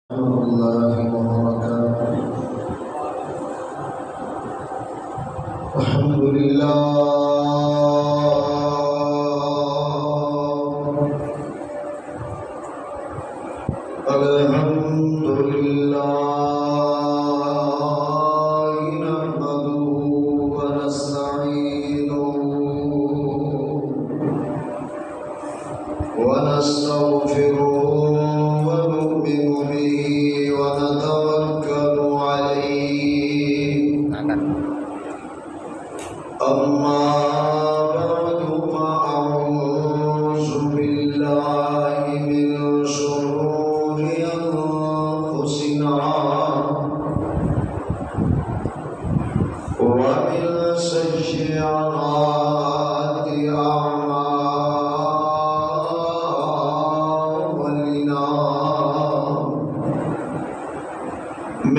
ورحمة الله وبركاته. الحمد لله الحمد لله نحمده ونستعينه ونستغفره ونؤمن به ونتوكل عليه. أما بعد فأعوذ بالله من شرور أنفسنا ومن سيئات أعمالنا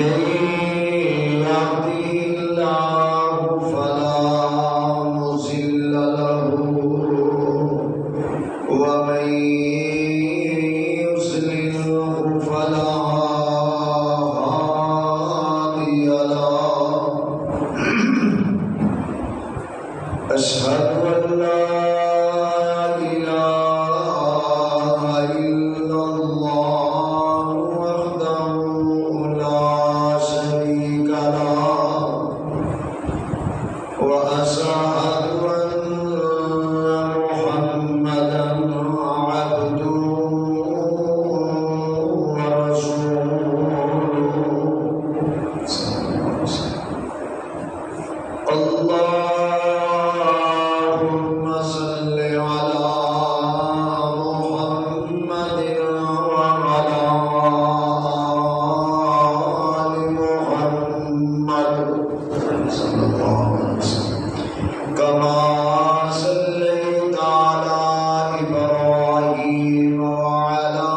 من يهده الله فلا مضل له ومن يضلله فلا هادي له. أشهد أن لا إله إلا الله وحده لا شريك له وأشهد أن محمدا عبده ورسوله. اللهم صل على محمد وعلى آل محمد صلى الله عليه وسلم كما صليت على إبراهيم وعلى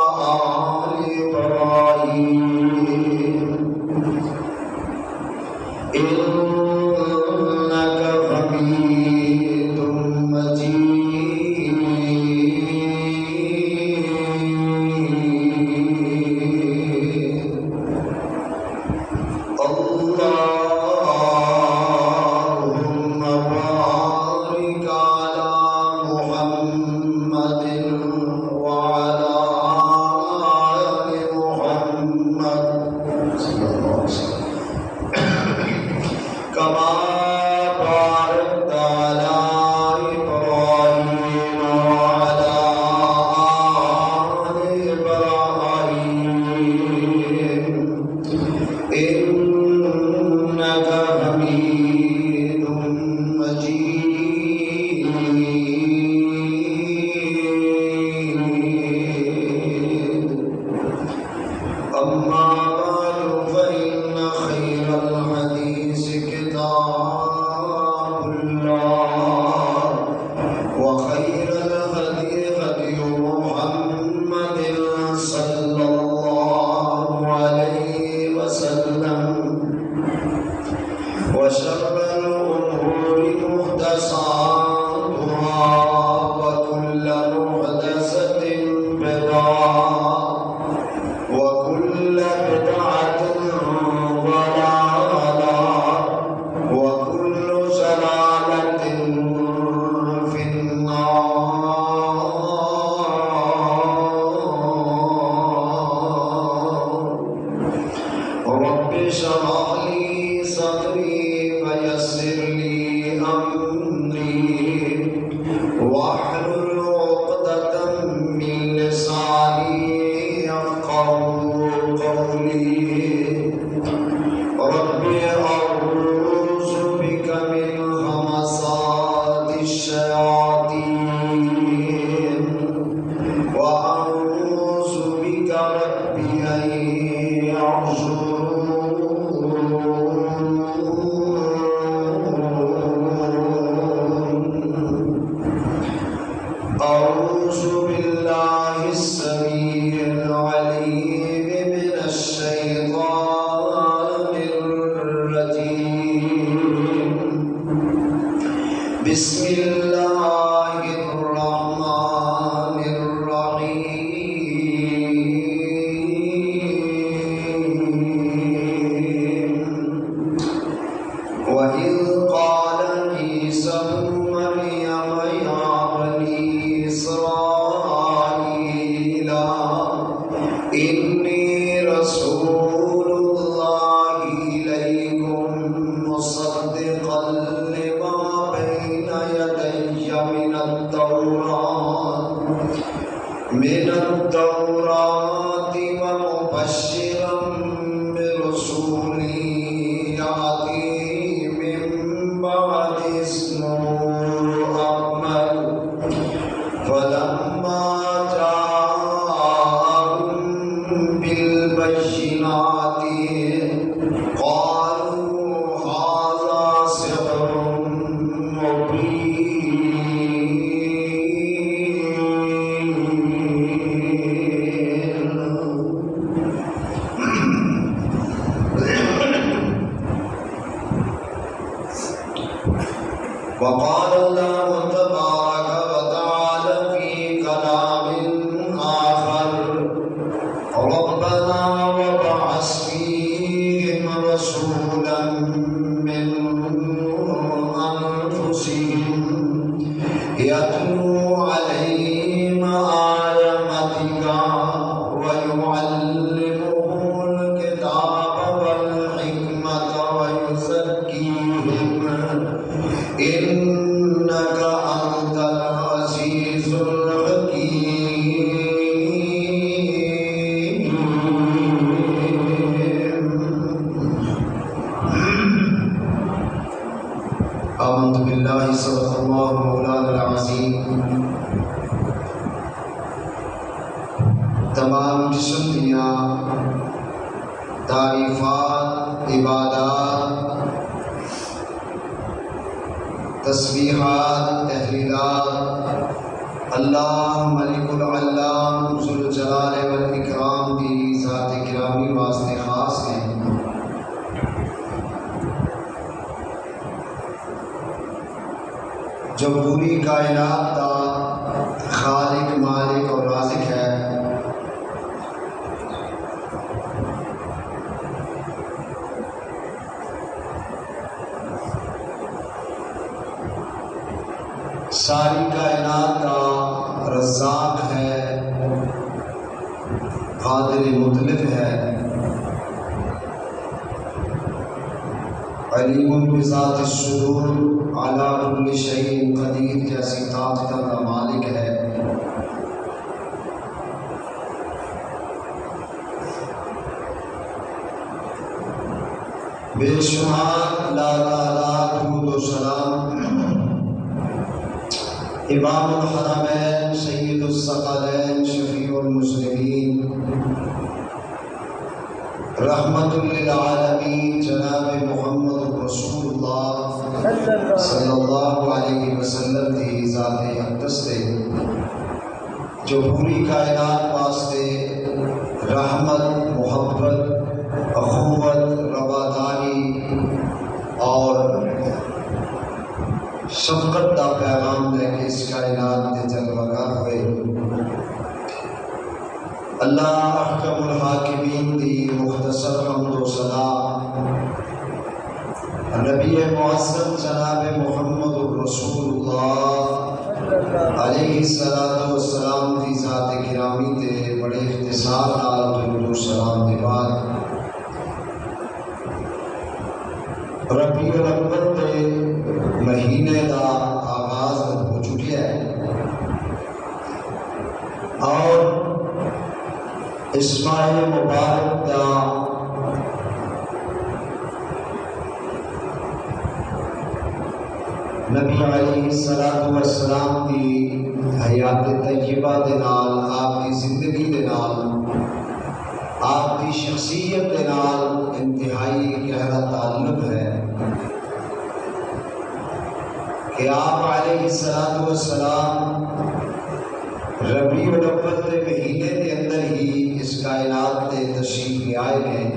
آل إبراهيم إنك حميد مجيد. اللهم بارك على محمد وعلى آل محمد صلى الله عليه وسلم كما باركت على إبراهيم وعلى آل إبراهيم إنك حميد مجيد. أما بعد فإن خير الحديث كتاب الله وخير الهدي هدي محمد صلى الله عليه وسلم وشر الأمور محدثاتها وكل محدثة بدعة وكل بدعة ضلالة وكل ضلالة في النار. رب اشرح لي صدري ويسر لي أمري واحلل عقدة من لساني يفقهوا قولي. رب أعوذ بك من همزات الشياطين وأعوذ بك رب أن يحضرون. أعوذ بالله السميع العليم من الشيطان الرجيم. بسم الله الرحمن الرحيم. إني رسول الله إليكم مصدقا لما بين يدي من التوراة ومبشرا برسول يأتي من بعد اسمه أحمد فلما جاءهم بالبينات قالوا هذا سحر وقال الله تبارك وتعالى في كلام آخر ربنا وابعث فيهم رسولا من أنفسهم يتلو عليهم آياتك ويعلمهم الكتاب والحكمة ويزكيهم إنك أنت العزيز الحكيم. آمنت بالله صدق الله مولانا العظيم. تمام جسم دیا تعریفات، عبادات، تسبیحات، تحلیلات اللہ ملک العلام ذو الجلال والاکرام کی ذات گرامی واسطے خاص ہیں۔ جو پوری کائنات کا خالق، مالک اور رازق ہے، ساری کائنات کا رزاق ہے، قادر مطلق ہے، علیم بذات الصدور، علی کل شیء قدیر جیسی طاقتوں کا مالک ہے۔ بے شمار لاکھ درود و سلام امام الحرمین سید الثقلین شفیع المسلمین رحمت للعالمین جناب محمد رسول اللہ صلی اللہ علیہ وسلم کی ذات اقدس سے جو پوری کائنات واسطے رحمت، محبت، اخوت، رواداری اور شفقت کا پیغام دے کے اس کائنات کے جلوگر ہوئے۔ اللہ احکم الحاکمین دی مختصر حمد و ثنا نبی معظم جناب محمد الرسول اللہ علیہ السلام کی ذات گرامی تے بڑے اختصار نال درود و سلام دے بعد ربیع الاول کے مہینے کا آغاز ہو چکی ہے اور اس ماہ مبارک کا نبی علیہ السلام کی حیات طیبہ دے نال، آپ کی زندگی دے نال، آپ کی شخصیت دے نال انتہائی گہرا تعلق ہے کہ آپ علیہ السلام ربیع الاول کے مہینے کے اندر ہی اس کائنات کے تشریف لے آئے ہیں۔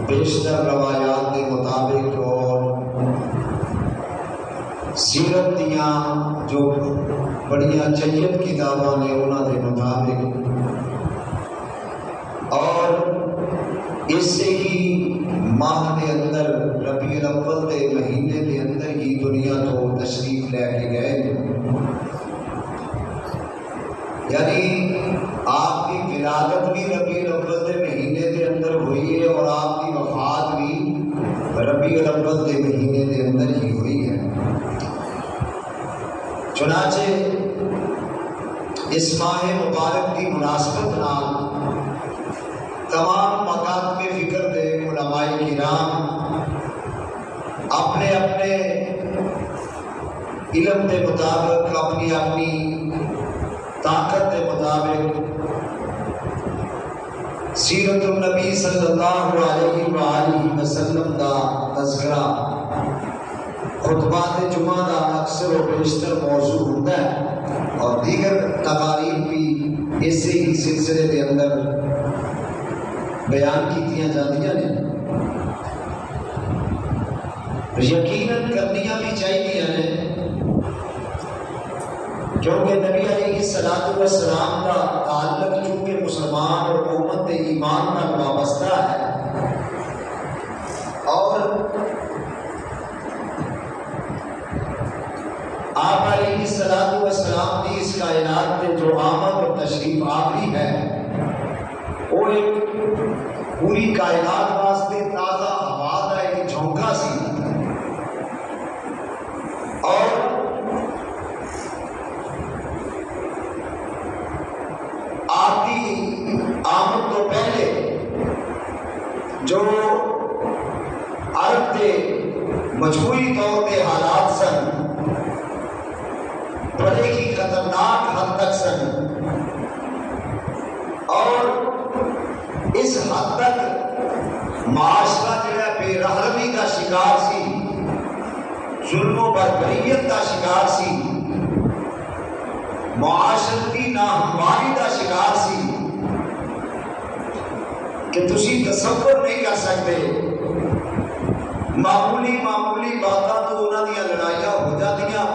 بیشتر روایات کے مطابق اور سیرت دیاں جو بڑیاں جید کتاباں نے انہوں کے مطابق، اور اس سے ہی ماہ کے اندر ربیع الاول کے مہینے کے اندر ہی دنیا تو تشریف لے کے گئے، یعنی آپ کی ولادت بھی ربیع الاول کے مہینے کے اندر ہوئی ہے اور آپ کی وفات بھی ربیع الاول کے مہینے کے اندر ہی ہوئی ہے۔ چنانچہ اس ماہ مبارک کی مناسبت نال تمام مکاتب فکر کے علماء کرام اپنے اپنے علم کے مطابق، اپنی اپنی طاقت کے مطابق سیرت النبی صلی اللہ علیہ وآلہ وسلم کا تذکرہ خطبات جمعہ کا اکثر و بیشتر موضوع ہوتا ہے اور دیگر تقاریر بھی اسی ہی سلسلے کے اندر بیان کیتیاں جاندیاں نے۔ یقیناً کرنیاں بھی چاہیے ہیں کیونکہ نبی علیہ الصلوۃ والسلام کا تعلق چونکہ مسلمان اور امت ایمان کا وابستہ ہے اور آپ علیہ الصلوۃ والسلام کی اس کائنات میں جو آمد اور تشریف آوری ہے وہ ایک پوری کائنات واسطے تازہ ہوا کا ایک جھونکا سی اور آپ کی آمد تو پہلے جو عرب کے مجموعی طور پہ حالات سن بڑے ہی خطرناک حد تک سن اور اس حد تک معاشرہ جو ہے بے رحمی کا شکار سی، ظلم و بربریت کا شکار سی، معاشرتی ناہمواری کا شکار سی کہ تسی تصور نہیں کر سکتے۔ معمولی باتاں تو انہاں دیا لڑائیاں ہو جاتیاں،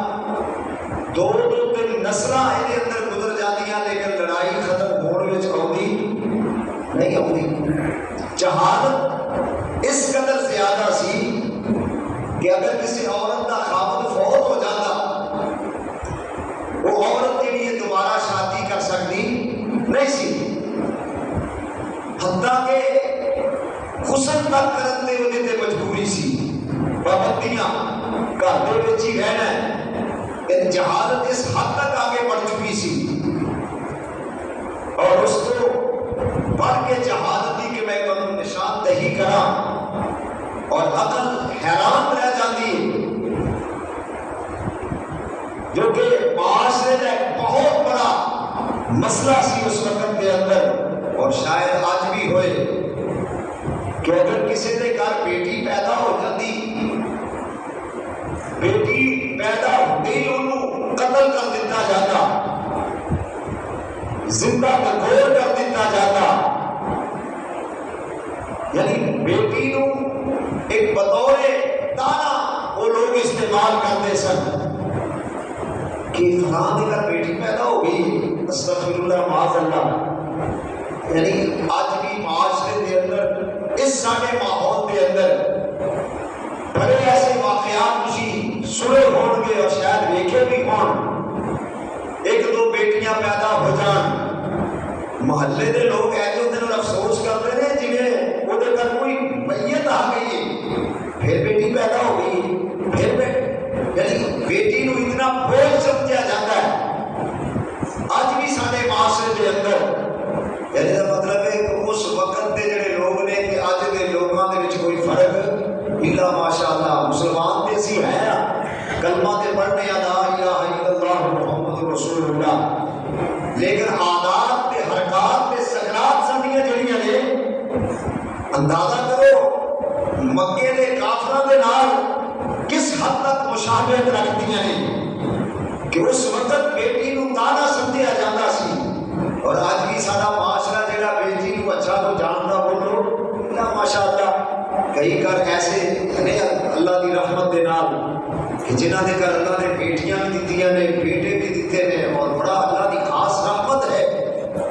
دو تین نسلاں یہ اندر گزر جاتیاں لیکن لڑائی ختم ہونے وچ آؤندی نہیں آؤندی۔ جہالت اس قدر زیادہ سی کہ اگر کسی عورت کا خاوند فوت ہو جاتا وہ عورت کے لیے دوبارہ شادی کر سکتی نہیں سی، حتیٰ کہ غسل تک کرنے ہونے تے مجبوری سی، پابندیاں گھر دے وچ ہی رہنا ہے۔ جہالت اس حد تک آگے بڑھ چکی سی اور اس کو بڑھ کے جہالت دی کہ میں تمہیں نشاندہی کرا اور عقل حیران رہ جاتی ہے، جو کہ معاشرے کا ایک بہت بڑا مسئلہ سی اس وقت کے اندر اور شاید آج بھی ہوئے کہ اگر کسی کے گھر بیٹی پیدا ہو جاتی، بیٹی پیدا ہوتی انہوں قتل کر دیتا جاتا، زندہ دگور کر دیتا جاتا، یعنی بیٹی نو ایک بطور تانا وہ لوگ استعمال کرتے سن کہ فلاں دے گھر بیٹی پیدا ہو گئی، استغفر اللہ معاذ اللہ۔ یعنی آج بھی معاشرے کے اندر اس سارے ماحول کے اندر بڑے ایسے واقعات تسی سنے ہون گے اور شاید دیکھے بھی ہون، ایک دو بیٹیاں پیدا ہو جان، محلے دے لوگ ایسے ہوتے ہیں افسوس کرتے ہیں جنہیں وہ دے کر کوئی میت آ گئی ہے، پھر بیٹی پیدا ہو گئی، پھر یعنی بیٹی نو اتنا بوجھ سمجھا جاتا ہے آج بھی سارے معاشرے کے اندر۔ یعنی مطلب ہے کہ اس وقت کے جڑے لوگ نے کہ اج کے لوگوں کے وچ کوئی فرق الا ماشاءاللہ مسلمان تے سی ہے کلمہ تے پڑھنے لا الہ الا اللہ محمد رسول اللہ، لیکن عادات تے حرکات تے سکنات سمجھیاں جڑیاں نے اندازہ کرو مکے دے کافراں دے نال کس حد تک مشابہت رکھدیاں نے کہ اس وقت بیٹی نو تانا سمجھا جاتا سی اور آج بھی سارا معاشرہ جڑا بیٹی نو اچھا تو جانتا بولو لا ماشاءاللہ۔ کئی گھر ایسے نے اللہ دی رحمت دے نال کہ جنہاں دے گھر اللہ نے بیٹیاں بھی دتیاں نے، بیٹے بھی دیتے نے اور بڑا اللہ دی خاص رحمت ہے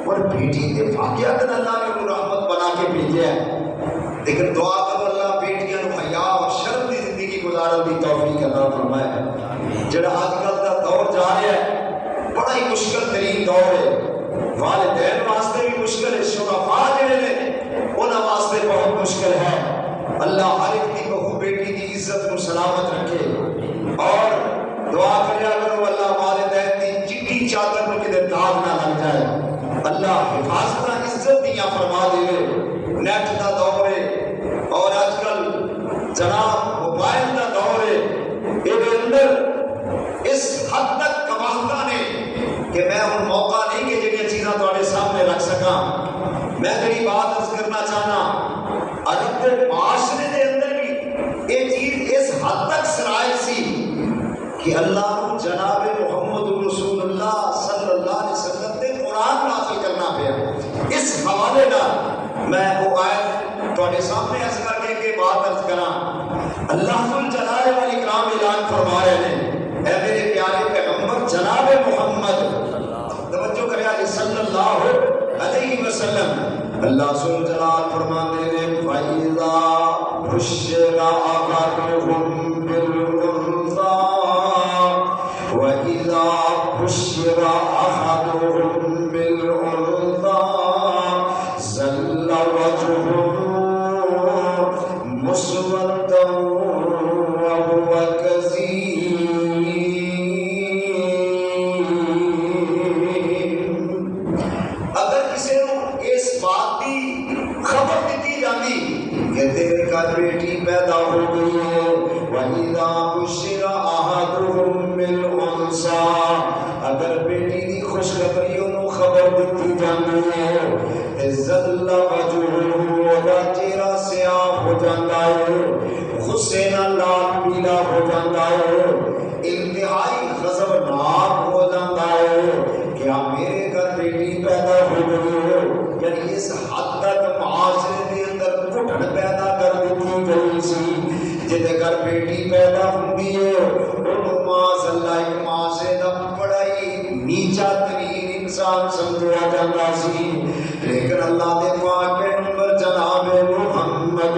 اور بیٹی کے واقعات اللہ نے وہ رحمت بنا کے بھیجا ہے۔ لیکن دعا کرو اللہ بیٹیاں نو حیا اور شرم دی زندگی گزارن دی توفیق عطا فرمائے۔ جڑا آج کل دا دور جا رہا ہے بڑا ہی مشکل ترین دور ہے، والدین واسطے بھی مشکل نیٹ کا دور ہے اور اج کل جناب موبائل کا دور ہے، یہ اندر اس حد تک کماہتا نے کہ میں ہوں موقع نہیں کہ جہاں چیزاں تھوڑے سامنے رکھ سکاں۔ میں تیری بات عرض کرنا چاہنا، عرب کے معاشرے کے اندر بھی یہ چیز اس حد تک سرائے سی کہ اللہ جناب محمد رسول اللہ صلی اللہ علیہ وسلم نے قرآن نازل کرنا پیا۔ اس حوالے نال میں وہ آیت تھوڑے سامنے عرض کر کے بات عرض کراں۔ اللہ ذو الجلال والاکرام اعلان فرما رہے ہیں، اے میرے پیارے پیغمبر جناب محمد، توجہ کرے آج صلی اللہ علیہ وسلم، اللہ ذو الجلال فرماتے ہیں فَإِذَا بُشِّرَ أَحَدُهُم بِالْأُنثَىٰ وَإِذَا بُشِّرَ أَحَدُهُم بِالْأُنثَىٰ ظَلَّ وَجْهُهُ مُسْوَدًّا وَهُوَ كَظِيمٌ۔ اگر کسی کو اس بات کی خبر دیتی جاتی کہ تیرے گھر بیٹی پیدا ہو گئی ہے، وَإِذَا بُشِّرَ أَحَدُهُم بِالْأُنثَىٰ، اگر بیٹی دی خوشخبری انہوں خبر دیتی جاتی ہے، ظَلَّ وَجْهُهُ، وَدَا چہرہ سیاہ ہو جاتا ہے، غصے نہ لال پیلا ہو جاتا ہے، انتہائی غضبناک ہو جاتا ہے کہ میرے گھر بیٹی پیدا ہو گئی ہے۔ یعنی اس حد تک معاشرے کے اندر گھٹن پیدا کر دیتی گئی سی، جہاں گھر بیٹی پیدا ہوتی ہے انہوں معاذ اللہ ایک معاشرے کا بڑا ہی نیچا ترین انسان سمجھا جاتا سی، لیکن اللہ دے پاک پیغمبر جناب محمد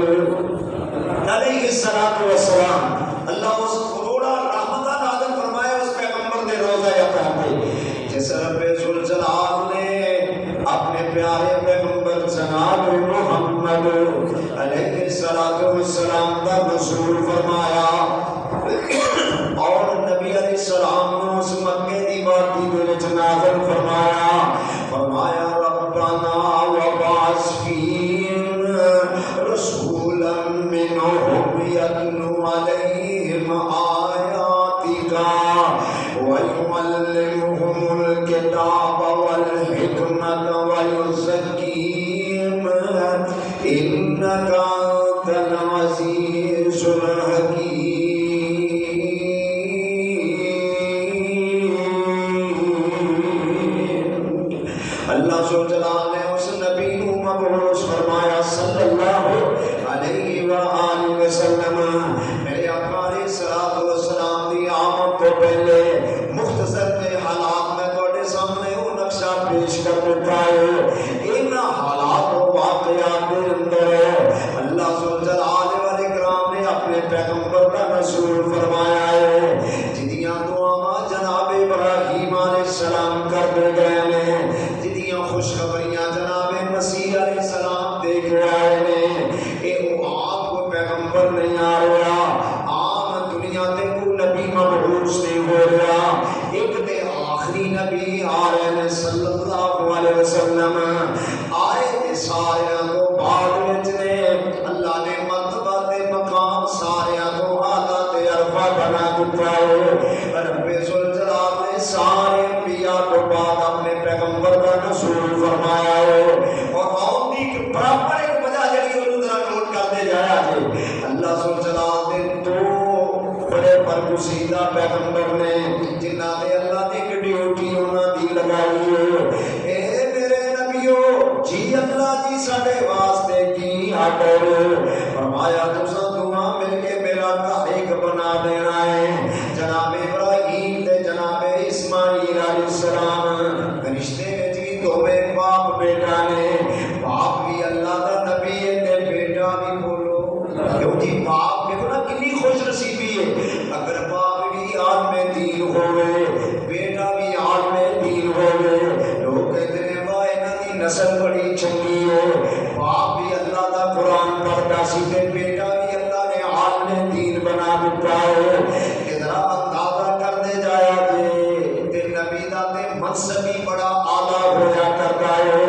علیہ السلام، اللہ اس کروڑا رحمتہ نازل فرمائے اس پیغمبر دے روضہ اطہر پہ، جس رب ذوالجلال نے اپنے پیارے پیغمبر جناب محمد علیہ السلام کا رسول فرمایا، اور نبی علیہ السلام نے اس مکے دی وادی دے وچ نازل فرمایا ربنا وبعث فیہم رسولا منہم یتلو علیہم آیاتک ویعلمہم الکتاب والحکمت ویزکیہم انک انت العزیز الحکیم۔ اللہ ذوالجلال نے اس نبی کو مبعوث فرمایا صلی اللہ علیہ وآلہ وسلم، میرے آقا علیہ الصلوۃ والسلام دی آمد تو پہلے مختصر کے حالات میں تھوڑے سامنے وہ نقشہ پیش کر دیتا ہے۔ ان حالات و واقعات کے اندر اللہ ذوالجلال والاکرام نے اپنے پیغمبر کا رسول فرمایا ہے، جدیاں دعاواں جناب ابراہیم علیہ السلام کر دے گئے نے، جدیاں خوشخبریاں جناب مسیح علیہ السلام دے کے آئے نے، اے وہ آپ کو پیغمبر نہیں آ رہا، عام دنیا تے کو نبی مبعوث نہیں ہو رہا، ایک دے آخری نبی آ رہے ہیں صلی اللہ علیہ وسلم، آئے تے سارے کو بعد وچ نے اللہ نے مرتبہ تے مقام سارے کو اعلیٰ تے عرفہ بنا دیتا ہے۔ رب ذوالجلال نے سارے انبیاء کو بعد اپنے پیغمبر کا رسول فرمایا ہے، اور آؤں کی برابر ایک وجہ جڑی انہوں ذرا نوٹ کرتے جایا جی، اللہ ذوالجلال نے دو بڑے برگزیدہ پیغمبر نے جنہ نے اللہ نے ایک ڈیوٹی انہوں دی لگائی ہے، اے میرے نبیو جی اللہ جی ساڑے واسطے کی آٹر فرمایا تسا دعا مل کے میرا ایک بنا دینا ہے، جناب ابراہیم تے جناب اسماعیل علیہ السلام رشتے میں جی دوے باپ بیٹا نے، باپ بھی اللہ دا نبی ہے تے بیٹا بھی بولو کیوں جی باپ دیکھو نا کتنی خوش نصیبی ہے، اگر باپ بھی عالم دین ہوئے بیٹا بھی عالم دین ہوئے، لوگ کہتے ہیں واہ انہاں دی نسل بڑی چنگی ہے، باپ بھی اللہ دا قرآن پڑھتا سی تے بیٹا بھی اللہ نے عالم دین بنا دیتا ہے، ذرا اندازہ کر دے جایا تے نبی دا تے منصب بھی بڑا اعلیٰ ہوا کرتا ہے۔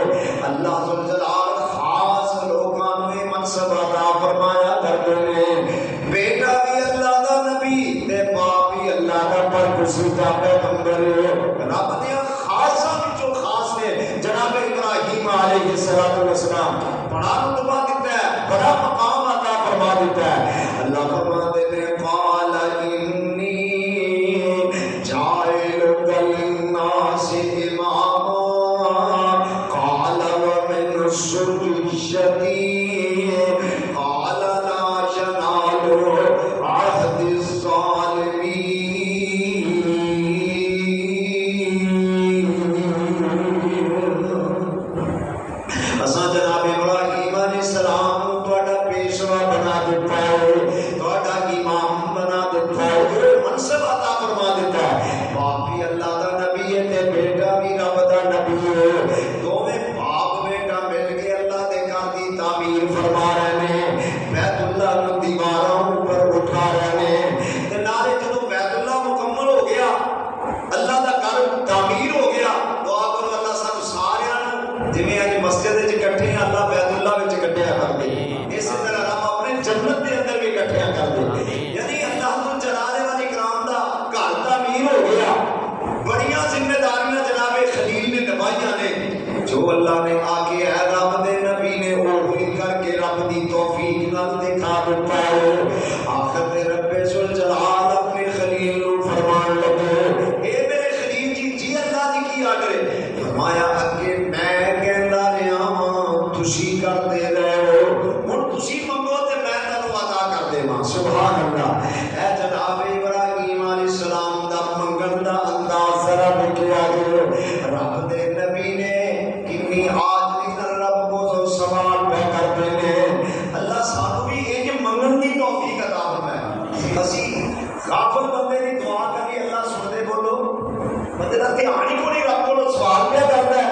اللہ ذوالجلال خاص لوگاں بڑا مقام عطا فرما دیتا ہے. اللہ فرماتے ہیں قال انی جاعلک للناس اماما قال ومن ذریتی قال لا ینال عہد الظالمین. اساں جناب ابراہیم علیہ السلام کو تہاڈا پیشوا بنا دیتا ہے، تہاڈا امام بنا دیتا ہے، منصب عطا فرما دیتا ہے. باپ بھی اللہ دا نبی ہے تے بیٹا بھی رب دا نبی ہے. دونوں باپ بیٹا مل کے اللہ دے گھر دی تعمیر فرما رہے ہیں، بیت اللہ نو دیواراں اوپر اٹھا رہے ہیں. تے نالے جدوں بیت اللہ مکمل ہو گیا، اللہ دا گھر تعمیر ہو گیا، دعا کرو اللہ سانو سارے نو جویں اج مسجد وچ اکٹھے ہیں اللہ بیت اللہ وچ اکٹھیا کر دے. اسی طرح رب اپنے جنت دے اندر بھی اکٹھیا کر دے. یعنی اللہ ذو جلال و اکرام دا گھر تعمیر ہو گیا. بڑیاں ذمہ داریاں جناب خلیل نے نبھائیاں نے، جو اللہ نے آ کے اے رب دے نبی نے وہی کر کے رب دی توفیق نال دکھا دیتا ہے. آخر تے رب ذو جلال اپنے خلیل نو فرمان لگے اے میرے خلیل جی جی اللہ دی کی آرڈر ہے. فرمایا اگے میں کہندا رہیا ہاں تسی کرتے رہو، ہن تسی منگو تے میں تانوں عطا کر دیواں. سبحان اللہ. اے جناب ابراہیم علیہ السلام دا منگن دا انداز ذرا دیکھیا جے. رب دے نبی نے کتنی عاجزی نال رب کو سوال پہ کرتے ہیں. اللہ سانو بھی انج منگن دی توفیق عطا فرمائے. اسی غافل بندے دی دعا کری اللہ سن دے. بولو بندے دا دھیان ہی کوئی رب کو سوال پہ کرتا ہے،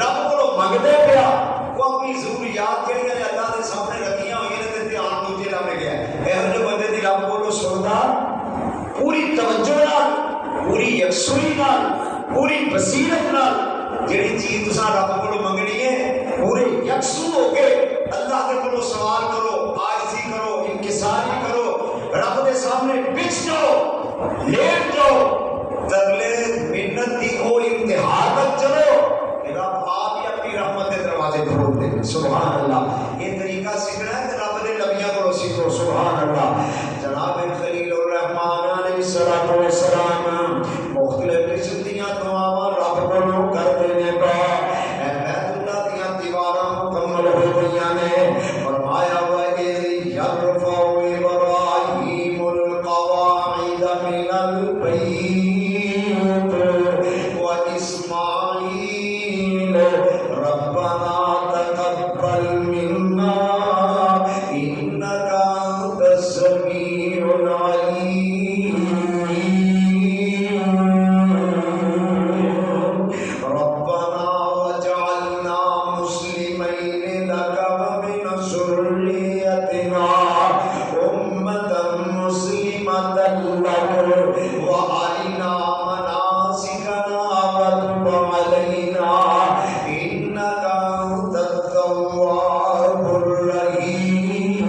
رب کو منگتے پیا. وہ اپنی ضروریات جہاں نے اللہ کے سامنے رکھیاں ہوئی نے دھیان دوجے رب گیا. یہ بندے دی رب کو سنتا پوری توجہ نال، پوری یکسوئی نال، پوری بصیرت نال جہی چیز تساں رب کو منگنی ہے پورے یکسو ہو کے اللہ کے کو سوال کرو، عاجزی کرو، انکساری کرو، رب کے سامنے بچ جاؤ، لیٹ جاؤ. اگلے منت دی او انتہا تک چلو، رب آپ ہی اپنی رحمت کے دروازے کھول دے. سبحان اللہ. یہ طریقہ سیکھنا ہے کہ رب دے نبیوں کو سیکھو. سبحان اللہ. جناب خلیل الرحمن علیہ الصلوۃ والسلام مختلف قسم دیاں دعاواں رب کو کرتے نے. اے بیت اللہ دیاں دیواراں مکمل ہو گئیاں نے. فرمایا وَإِذْ يَرْفَعُ إِبْرَاهِيمُ الْقَوَاعِدَ مِنَ الْبَيْتِ وَإِسْمَاعِيلُ رَبَّنَا تَقَبَّلْ مِنَّا إِنَّكَ أَنْتَ السَّمِيعُ الْعَلِيمُ. رَبَّنَا وَاجْعَلْنَا مُسْلِمَيْنِ لَكَ وَمِنْ ذُرِّيَّتِنَا أُمَّةً مُسْلِمَةً لَكَ وَأَرِنَا مَنَاسِكَنَا وَتُبْ عَلَيْنَا إِنَّكَ أَنْتَ التَّوَّابُ الرَّحِيمُ.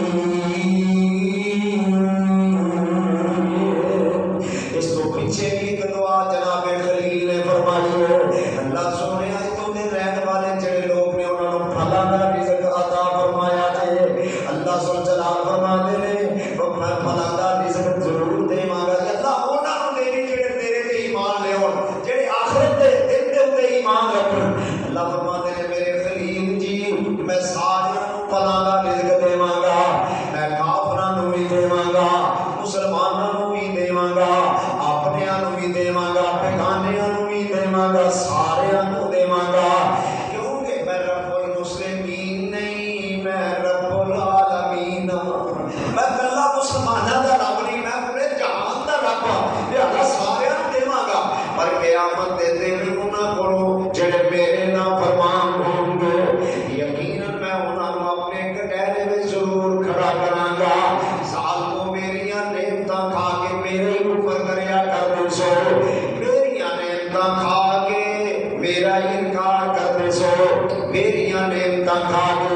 اس تو پیچھے بھی ایک دعا جناب خلیل نے فرمائی ہے. اللہ سونے تو دے رہنے والے جڑے لوگ نے انہاں نوں پھلاں دا رزق عطا فرمایا جے. اللہ سبحانہ جلال فرماتے نے میں پھلاں دا رزق ضرور دیواں گا. اللہ انہاں نوں دینی جڑے تیرے تے ایمان لے ہون، جڑے آخرت دے دن دے اوتے ایمان رکھن. اللہ فرماتے نے میرے خلیل جی میں سارے پھلاں دا رزق دیواں گا. میں کافراں نوں بھی دیواں گا، مسلماناں نوں بھی دیواں گا، اپنیاں نوں بھی دیواں گا، بیگانیاں نوں بھی دیواں گا، سارے نوں دیواں گا. کیونکہ میں رب المسلمین نہیں، میں رب العالمین. میں کلا مسلماناں دا رب نہیں، میں پورے جہان دا رب ہاں. لہذا سارے نوں دیواں گا. پر قیامت دے دن انہاں کولوں جڑے میرے نافرمان ہون گے یقیناً میں انہاں نوں اپنے کٹہرے وچ ضرور کھڑا کراں گا. سال کو میریاں نعمتاں کھا کے میرے اوپر کریا کر دے سو، میریاں نعمتاں کھا کے میرا انکار کر دے سو، میریاں نعمتاں کھا کے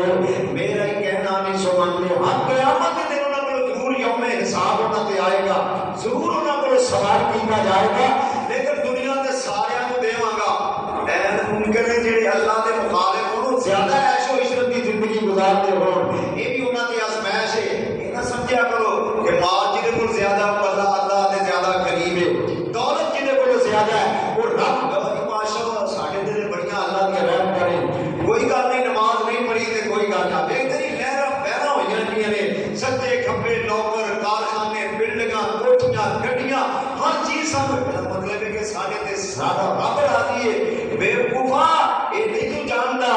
میرا ہی کہنا نہیں سو منتے. ہر قیامت کے دن انہاں کو ضرور یوم حساب انہاں تے آئے گا، ضرور انہاں کو سوال کیتا جائے گا. لیکن دنیا دے سارے کو دیواں گا. ممکن ہے جڑے اللہ دے مخالف ہون زیادہ عیش و عشرت کی زندگی گزارتے ہون، یہ بھی انہاں سجے کھبے نوکر کارخانے بلڈنگاں کوٹھیاں گڈیاں ہر چیز سب مطلب ہے کہ سارے تے سارا رب راضی ہے بے وقوفا یہ نہیں تو جانتا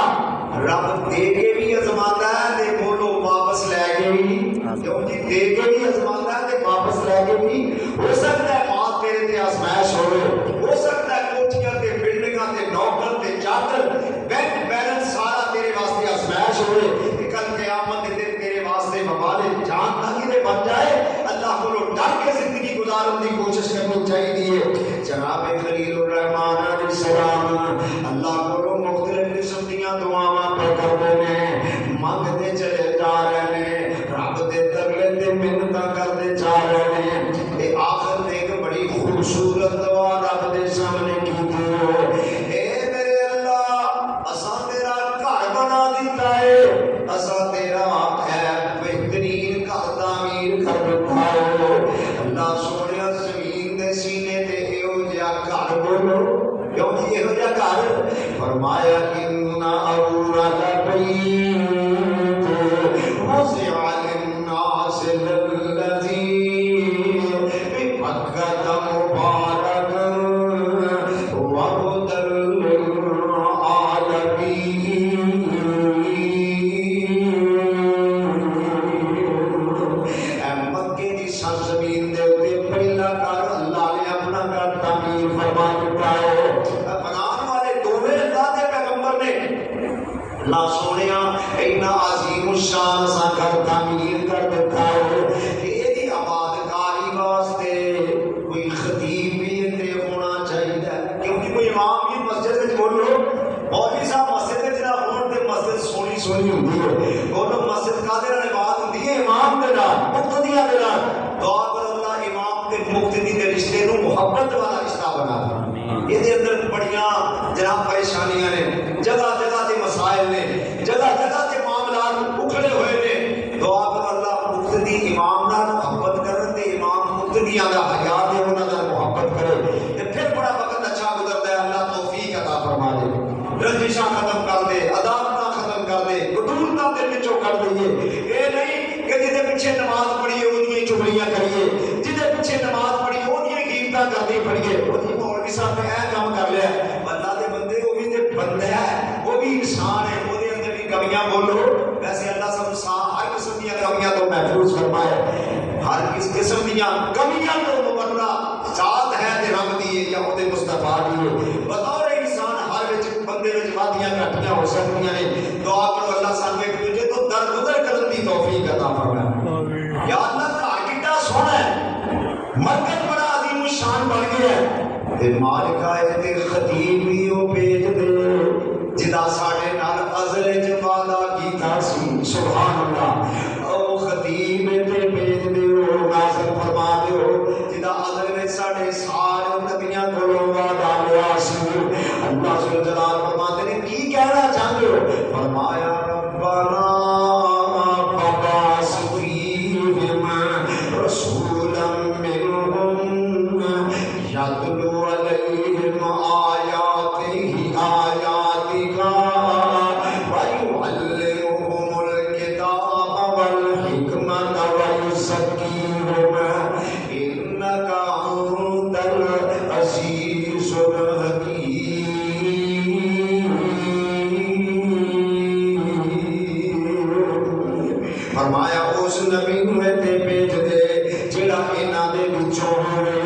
رب دے کے بھی ازماتا ہے تے بولو واپس لے کے بھی کیوں جی دے کے بھی ازماتا ہے تے واپس لے کے بھی ہو سکتا ہے ماں تیرے تے آزمائش ہو سکتا ہے کوٹھیاں تے بلڈنگاں تے نوکر تے چادر بینک بیلنس سارا تیرے واسطے آزمائش ہوئے کل قیامت دے دن تیرے واسطے مبالے جان نہ کتے بن جائے اللہ کو ڈر کے زندگی گزارن کی کوشش کرنی چاہیے جناب خلیل الرحمان علیہ السلام اللہ کو مختلف قسم دیاں دعاواں پہ کرتے ہیں منگتے چلے جا رہے ہیں رب دے ترلے تے منتاں کرتے جا رہے ہیں تے آخر تے ایک بڑی خوبصورت دعا رب دے سامنے کی اے میرے اللہ اساں تیرا گھر بنا دیتا ہے اساں تیرا بہترین گھر تعمیر کر دیتا ہے اللہ سونے زمین دے سینے تے ایہو جہا گھر بولو کیوں جی ایہو جہا گھر فرمایا اِنَّا أَوْلَدَ بَيْتٍ وُسِعَ لِلنَّاسِ الَّذِي بِبَكَّةَ مُبَارَكًا وَهُدًى اللہ سونیا اینا عظیم الشان سا گھر تعمیر کر دیتا ہے یہ آباد کاری واسطے کوئی خطیب بھی اتنے ہونا چاہیے کیونکہ کوئی امام بھی مسجد میں بولو مولوی صاحب مسجد میں جناب ہونے تے مسجد سونی سونی ہوتی ہے بولو مسجد کا دے رہے بات ہوتی ہے امام دے رہا مقتدیہ دے رہا دعا کر اللہ امام تے مقتدی دے رشتے نو محبت والا رشتہ بنا دے یہ دے اندر بڑیاں جناب پریشانیاں نے جگہ جگہ تے مسائل نے جگہ جگہ تے معاملات اکھڑے ہوئے نے دعا کر اللہ مقتدی امام نال محبت کرن تے امام مقتدیاں دا حیا دے انہاں نال محبت کرے تے پھر بڑا وقت اچھا گزرتا ہے اللہ توفیق عطا فرما دے رنجشاں ختم کر دے عداوتاں ختم کر دے قدورتاں دے وچوں کر دئیے اے نہیں کہ جدے پیچھے نماز پڑھی اودیاں چغلیاں کریے جدے پیچھے نماز پڑھی اودیاں غیبتاں کردی پڑھیے اودی مولوی صاحب نے اے کام کر لیا اللہ دے بندے وہ بھی تے بندہ ہے وہ بھی انسان ہے وہ دے اندر بھی کمیاں بولو ویسے اللہ سب ہر قسم دیاں کمیاں تو محفوظ فرمائے ہر کس قسم دیاں کمیاں تو مبرہ ذات ہے تے رب دی یا او دے مصطفیٰ دی بطور انسان ہر وچ بندے وچ وادیاں گھٹیاں ہو سکتیاں نے دعا کرو اللہ سانو ایک دوجے تو درگزر کرن دی توفیق عطا فرمائے یا اللہ گھر کڈا سوہنا ہے مرکز بڑا عظیم الشان بن گیا ہے تے مالک آئے تے خطیب بھی او بھیج دے جدا ساڈے نال ازل وچ وعدہ کیتا سی سبحان اللہ او خطیب تے بھیج دیو نازل فرما دیو جدا ازل وچ ساڈے سارے نبیاں کولوں وعدہ لیا سی اللہ ذل جلال فرماتے نے کی کہنا چاہتے ہو فرمایا ربنا فبعث فیہم رسولا منہم یتلو علیہم آیاتک ویعلمہم الکتاب والحکمت ویزکیہم انک انت العزیز الحکیم فرمایا اس نبی میں تے بھیج دے جڑا انہاں دے وچوں ہوے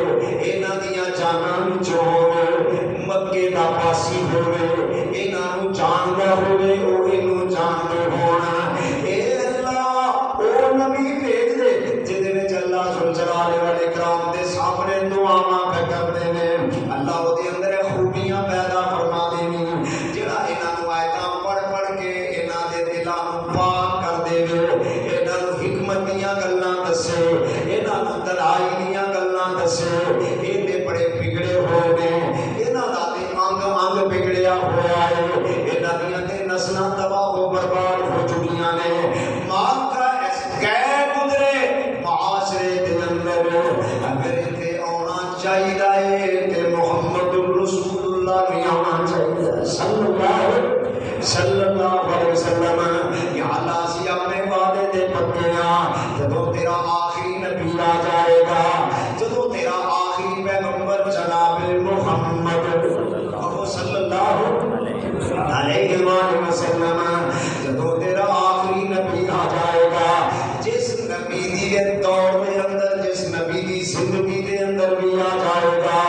انہاں دیاں جاناں وچوں ہوے مکے دا پاسی ہوے انہاں نوں جاندا ہوے او اینوں جاندے ہون اے اللہ او نبی بھیج دے جدے وچ اللہ ذل جلال والے کرام دے سامنے دعاواں پہ کردے نے اللہ او دے اندر خوبیاں پیدا فرما دینی جڑا انہاں نوں آیتاں پڑھ پڑھ کے انہاں دے دلاں نوں پاک کر دے انہاں نوں حکمت دیاں گلاں دسے انہاں نوں دلائی دیاں گلاں دسے اے تے بڑے بگڑے ہوئے نے انہاں دا تے انگ انگ بگڑیا ہوا ہے انہاں دیاں تے نسلاں تباہ و برباد ہو چکیاں نے ماں کا اس گئے گزرے معاشرے دے اندر اگر تے آنا چاہیے تے محمد رسول اللہ بھی آنا چاہیے صلی اللہ علیہ وسلم یا اللہ سی اپنے وعدے دے پکے جدوں تیرا آخری نبی آ جائے گا، جدو تیرا آخری پیغمبر جناب محمد صلی اللہ علیہ وآلہ وسلم، جدو تیرا آخری نبی آ جائے گا، جس نبی دی دور دے اندر، جس نبی دی زندگی دے اندر بھی آ جائے گا،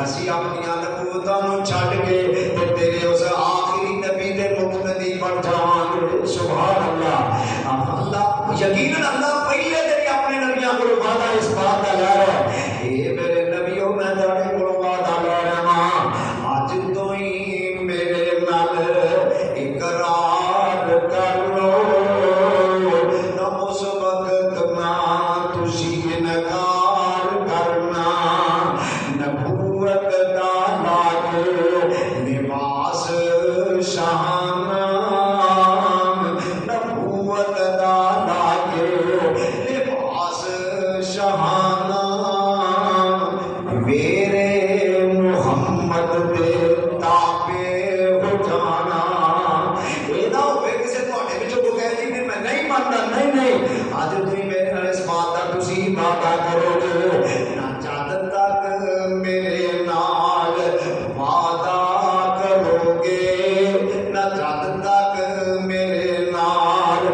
اسی اپنی نبوتاں نو چھڈ کے تے تیرے اس آخری نبی دے مقتدی بن جاواں گے۔ سبحان اللہ۔ اللہ یقیناً اللہ پہلے تیرے اپنے نبیاں کو وعدہ اس بات کا لے رہا ہے، اے میرے نبیوں میں تیرے کو وعدہ لے رہا ہاں، اج تو ہی میرے نال اقرار کر لو، نہ اس وقت نہ تسی انکار کرنا، نبوت دا لاگ لباس شہانہ، نبوت دا لاگ لباس شہانہ، میرے محمد دے تابع ہو جانا۔ یہ نہ ہوئے کسی تھوڑے بچوں کو کہہ دی میں نہیں مانتا، نہیں نہیں، آج تھی میرے نال اس بات کا تسی وعدہ کرو گے، نہ جد تک میرے نال وعدہ کرو گے، نہ جد تک میرے نال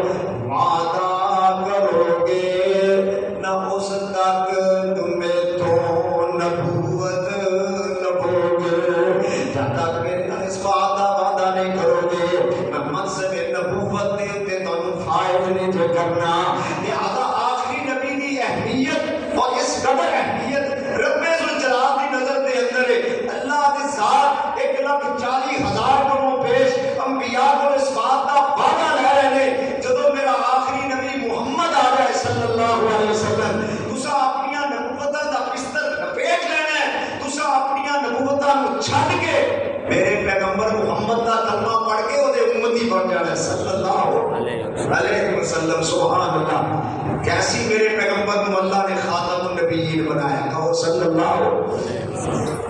وعدہ کرو گے، نہ اس تک تمہیں تو نبوت لبو گے، جب تک میرے نال اس بات کا وعدہ نہیں کرو گے، میں منصب نبوت دے تے تانوں فائد نہیں جو کرنا۔ لہذا آخری نبی دی اہمیت اور اس قدر اہمیت رب ذوالجلال دی نظر دے اندر ہے۔ اللہ دے ساتھ 1,40,000 کو پیش انبیاء کو اس بات کا وعدہ لے رہے ہیں، جدو میرا آخری نبی محمد آ جائے صلی اللہ علیہ وسلم، تسا اپنی نبوتاں دا بستر لپیٹ لینا ہے، تسا اپنی نبوتاں نو چھڈ کے میرے پیغمبر محمد دا کلمہ پڑھ کے او دے امتی بن جانا ہے صلی اللہ علیہ وسلم۔ سبحان اللہ، کیسی میرے پیغمبر کو اللہ نے خاتم النبیین بنایا، کہو صلی اللہ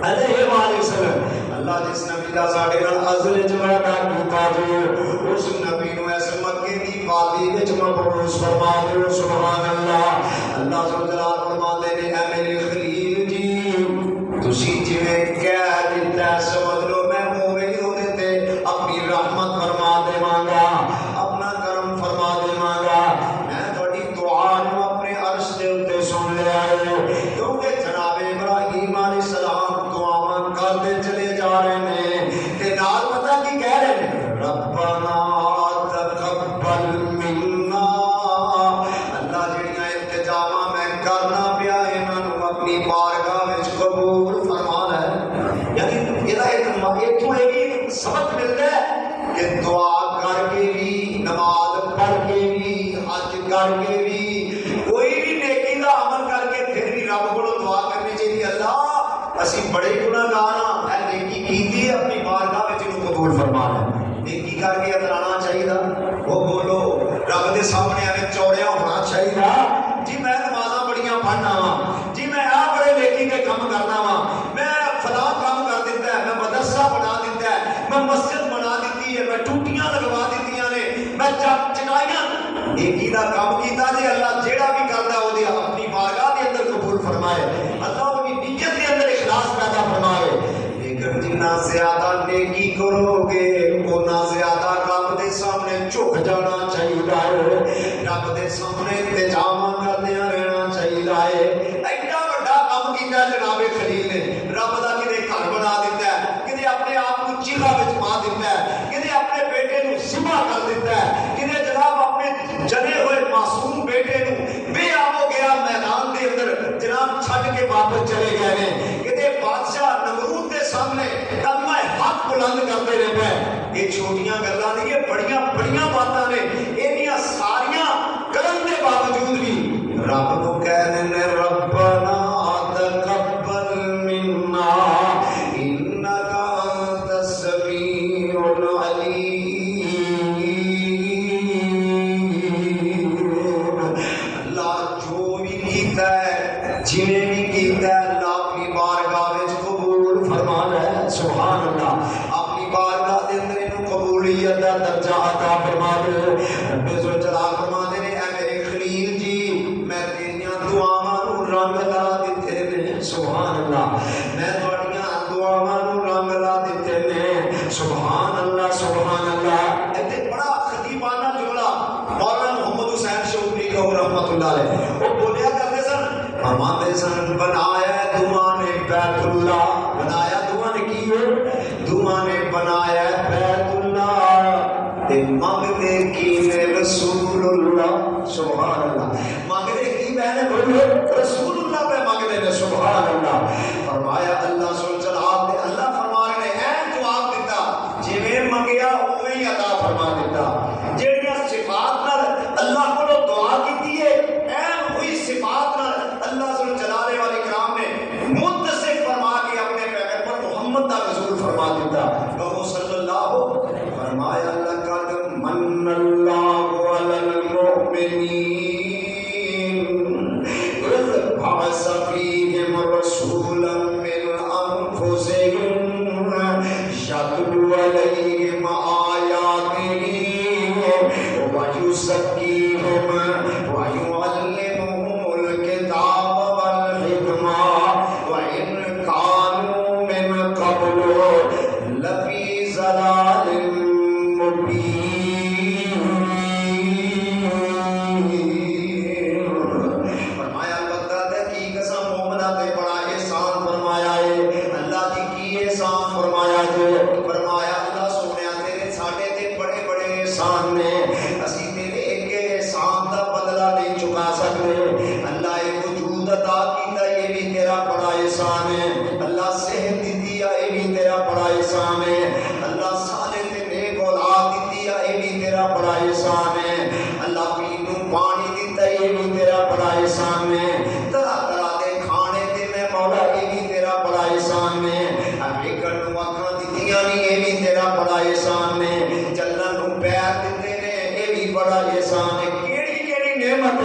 علیہ وآلہ وسلم۔ اللہ جس نبی دا ساڈے نال ازل وچ وعدہ کیتا جو اس نبی نو اس مکے دی وادی وچ مبعوث فرما دیو۔ سبحان اللہ۔ اللہ ذوالجلال فرماندے نے اے میرے خلیل جی، تسی جویں کہہ دتا سمجھ لو میں اوویں ہی اودے تے اپنی رحمت فرما دیواں گا، اپنا کرم فرما دیواں گا۔ میں تہاڈی دعا نو اپنے عرش دے اوتے سن لیا ہے، کیونکہ جناب ابراہیم علیہ السلام دعاواں کرتے چلے جا رہے ہیں تے نال پتہ کی کہہ رہے ہیں، ربنا تقبل منا۔ اللہ جڑیاں التجاواں میں کرنا پیا انہاں نو اپنی بارگاہ وچ قبول فرما لے۔ یعنی یہ ایک سبق ملتا ہے کہ دعا کر کے بھی، نماز پڑھ کے بھی، حج کر کے بھی، کوئی بھی نیکی کا عمل کر کے پھر بھی رب کو دعا کرنی چاہیے، اللہ اسی بڑے گناہگار ہاں، اے نیکی کیتی ہے اپنی بارگاہ وچ انہوں قبول فرما لے۔ نیکی کر کے اترانا چاہیے، وہ بولو رب دے سامنے ایویں چوڑیا ہونا چاہیے، جی میں نمازاں بڑیاں پڑھنا وا، جی میں آ بڑے نیکی کے کام کرنا وا، میں فلاں کام کر دیتا ہے، میں مدرسہ بنا دیتا ہے، میں مسجد بنا دیتی ہے، میں ٹوٹیاں لگوا دیتیاں نے، میں چٹائیاں نیکی دا کام کیتا جی اللہ جیڑا بھی کردا او دی اپنی بارگاہ دے اندر قبول فرمائے، اللہ اپنی نیت دے اندر اخلاص پیدا فرمائے۔ لیکن جتنا زیادہ نیکی کرو گے اتنا زیادہ رب دے سامنے جھک جانا چاہیے، رب دے سامنے التجاواں کردیاں رہنا چاہیے۔ ایڈا بڑا کام کیتا جناب خلیل نے، رب دا کدے گھر بنا دیتا ہے، کدے اپنے آپ کو چیخا وچ پا دیتا ہے، کدے اپنے بیٹے نو ذبح کر دیتا ہے، کدے جناب اپنے جنے ہوئے معصوم بیٹے نو بے آب ہو گیا میدان دے اندر جناب چھڈ کے واپس چلے گئے نے، کدے بادشاہ نمرود دے سامنے کلمہ حق بلند کرتے رہے ہیں۔ یہ چھوٹیاں گلاں نہیں، یہ بڑیاں بڑیاں باتاں نے، انہاں ساریاں کرن دے باوجود بھی رب کو کہنے نے ربنا تقبل منا انک انت السمیع العلیم۔ اللہ جو بھی کیتا ہے، جنہیں بھی کیتا ہے، اللہ اپنی بارگاہ وچ قبول فرما لے۔ سبحان اللہ، اپنی بارگاہ دے اندر انہوں قبولیت دا رحمۃ اللہ علیہ وہ بولیا کرتے سن، فرماتے سن بنایا دعا نے بیت اللہ، بنایا دعا نے کی ہے، دعا نے بنایا بیت اللہ تے مانگتے کی نے رسول اللہ، سبحان اللہ، مانگتے کی بہن بولو رسول اللہ پہ مانگتے نے، سبحان اللہ۔ فرمایا اللہ سن جلال دے، اللہ فرما رہے ہیں اے جواب دیتا جی میں منگیا اوے ہی عطا فرما دیتا، جہڑیاں صفات نال اللہ کو دعا کیتی ہے این ہوئی صفات نال اللہ سن جلال والے کرام نے متصف فرما کے اپنے پیغمبر محمد کا رسول فرما دیتا، کہو صلی اللہ فرمایا لقد من اللہ علی المؤمنین اذ بعث فیہم رسولا من انفسہم یتلو علیہم آیاتہ ویزکیہم ویعلمہم الکتاب والحکمہ وإن كانوا من قبل لفی ضلال مبین۔ فرمایا بتا دے کی قسم مومنہ تے بڑا احسان فرمایا ہے، اللہ دی کی احسان فرمایا ہے، فرمایا اللہ سونیا تیرے ساڈے تے بڑے بڑے احسان نے، اسی تیرے ایک احسان دا بدلہ نہیں چکا سکتے، اللہ ایک وجود عطا کیتا یہ بھی تیرا بڑا احسان ہے، اللہ صحت دیتی ہے یہ بھی تیرا بڑا احسان ہے، اللہ صالح تے نیک اولاد دیتی ہے یہ بھی تیرا بڑا احسان ہے، اللہ پینو پانی دیتا ہے یہ بھی تیرا بڑا احسان ہے، طرح طرح دے کھانے تے میں مولا یہ بھی تیرا بڑا احسان ہے، ویکھن نوں اکھاں دتیاں نہیں یہ بھی تیرا بڑا احسان ہے، چلن نوں پیر دتے نے یہ بھی بڑا احسان ہے، کیڑی کیڑی نعمت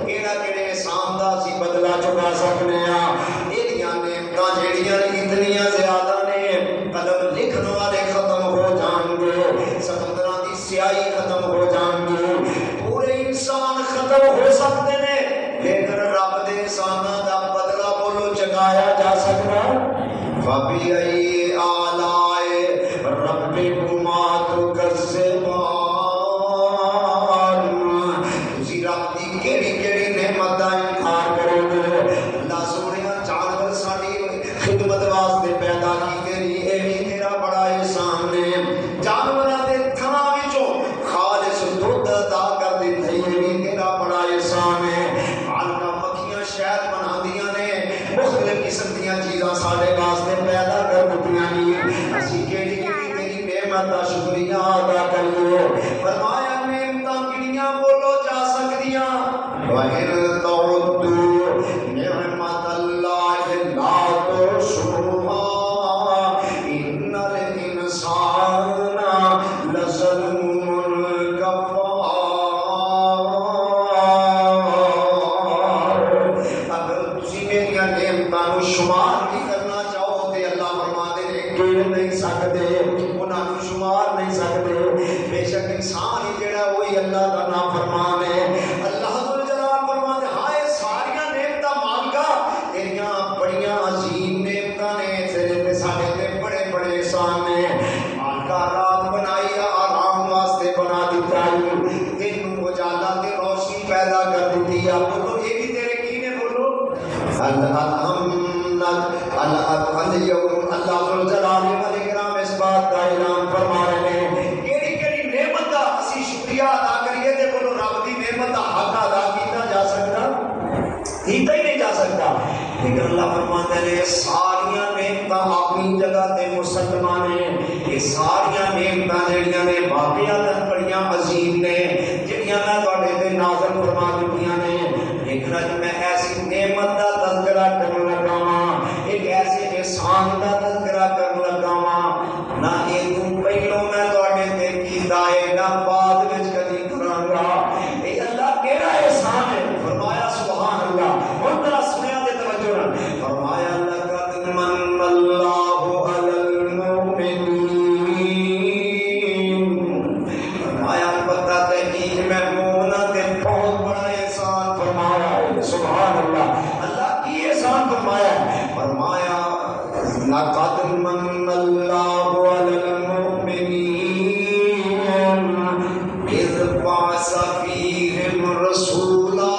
کیڑا کیڑے احسان دا اسی بدلہ چکا سکنے ہاں، ایہدیاں نعمتاں جہڑیاں اتنیاں زیادہ نے قلم لکھن والے ختم ہو جان گے، سمندراں دی سیاہی ختم ہو جان گے، پورے انسان ختم ہو سکتے نے، لیکن رب دے احساناں دا بدلہ بولو چکایا جا سکتا۔ فَبِأَيِّ آلَاءِ رَبِّكُمَا تُكَذِّبَانِ، تسی رب دی کیڑی کیڑی نعمت دا انکار کرو گے، اللہ سونیا جانور ساڈی خدمت واسطے پیدا کیتے نہیں اے بھی تیرا بڑا احسان ہے، جانوراں دے تھناں وچوں خالص دودھ عطا کر دتا یہ بھی تیرا بڑا احسان ہے، عالماں مکھیاں شہد بناندیاں نے، مختلف قسم دیاں چیزاں ساڈے واسطے پیدا کر دتیاں نہیں، اسی کیڑی کیڑی تیری نعمت دا شکریہ ادا کریے، فرمایا نعمتاں کڑیاں بولو جا سکدیاں، وَإِن تَعُدُّوا نِعْمَتَ اللَّهِ لَا تُحْصُوهَا إِنَّ الْإِنسَانَ لَظَلُومٌ كَفَّارٌ۔ اگر تسی میریاں نعمتاں نوں شمار نہیں کرنا چاہو تے اللہ فرماتے ہیں گن نہیں سکتے، انہاں نوں شمار نہیں سکتے، بے شک انسان ہی جڑا وہی اللہ دا نافرمان ہے، اللہ ذل جلال فرماتے ہیں ہائے ساریاں نعمتاں مالکا تیریاں بڑیاں عظیم نعمتاں نے، تیرے تے ساڈے تے بڑے بڑے احسان نے، مالکا رات بنائی آرام واسطے بنا دیتا ہے، دن نوں اجالا تے روشنی پیدا کر دیتی ہے، بولو یہ بھی تیرے کی نے بولو اليوم اللہ ذل جلال والاکرام اس بات کا اعلان فرما رہے ہیں کیڑی کیڑی نعمت دا اسی شکریہ ادا کریے تے بولو رب دی نعمت دا حق ادا کیتا جا سکتا کیتا ہی نہیں جا سکتا، لیکن اللہ فرماتے ہیں ساریاں نعمتاں اپنی جگہ تے مسلمان ہیں، یہ ساریاں نعمتاں جڑیاں نے واقعات بڑیاں عظیم نے جڑیاں میں تواڈے تے نازل فرما دتیاں نے، لیکن اج میں ایسی نعمت دا تذکرہ کرن لگا ہاں، ایک ایسے احسان دا تذکرہ کرن لگا ہاں نہ یہ تو پہلو میں تواڈے تے کیتا ہے نہ بعد وچ کدی کراں گا، اے اللہ کیڑا احسان ہے، فرمایا سبحان اللہ، ہن ذرا سنیا تے توجہ نال، فرمایا لقد من اللہ علی المؤمنین، فرمایا پتہ تحقیق میں مومناں تے بہت بڑا احسان فرمایا ہے، سبحان اللہ، اللہ کی احسان فرمایا ہے، فرمایا لقد من اللہ علی المؤمنین اذ بعث فیہم رسولا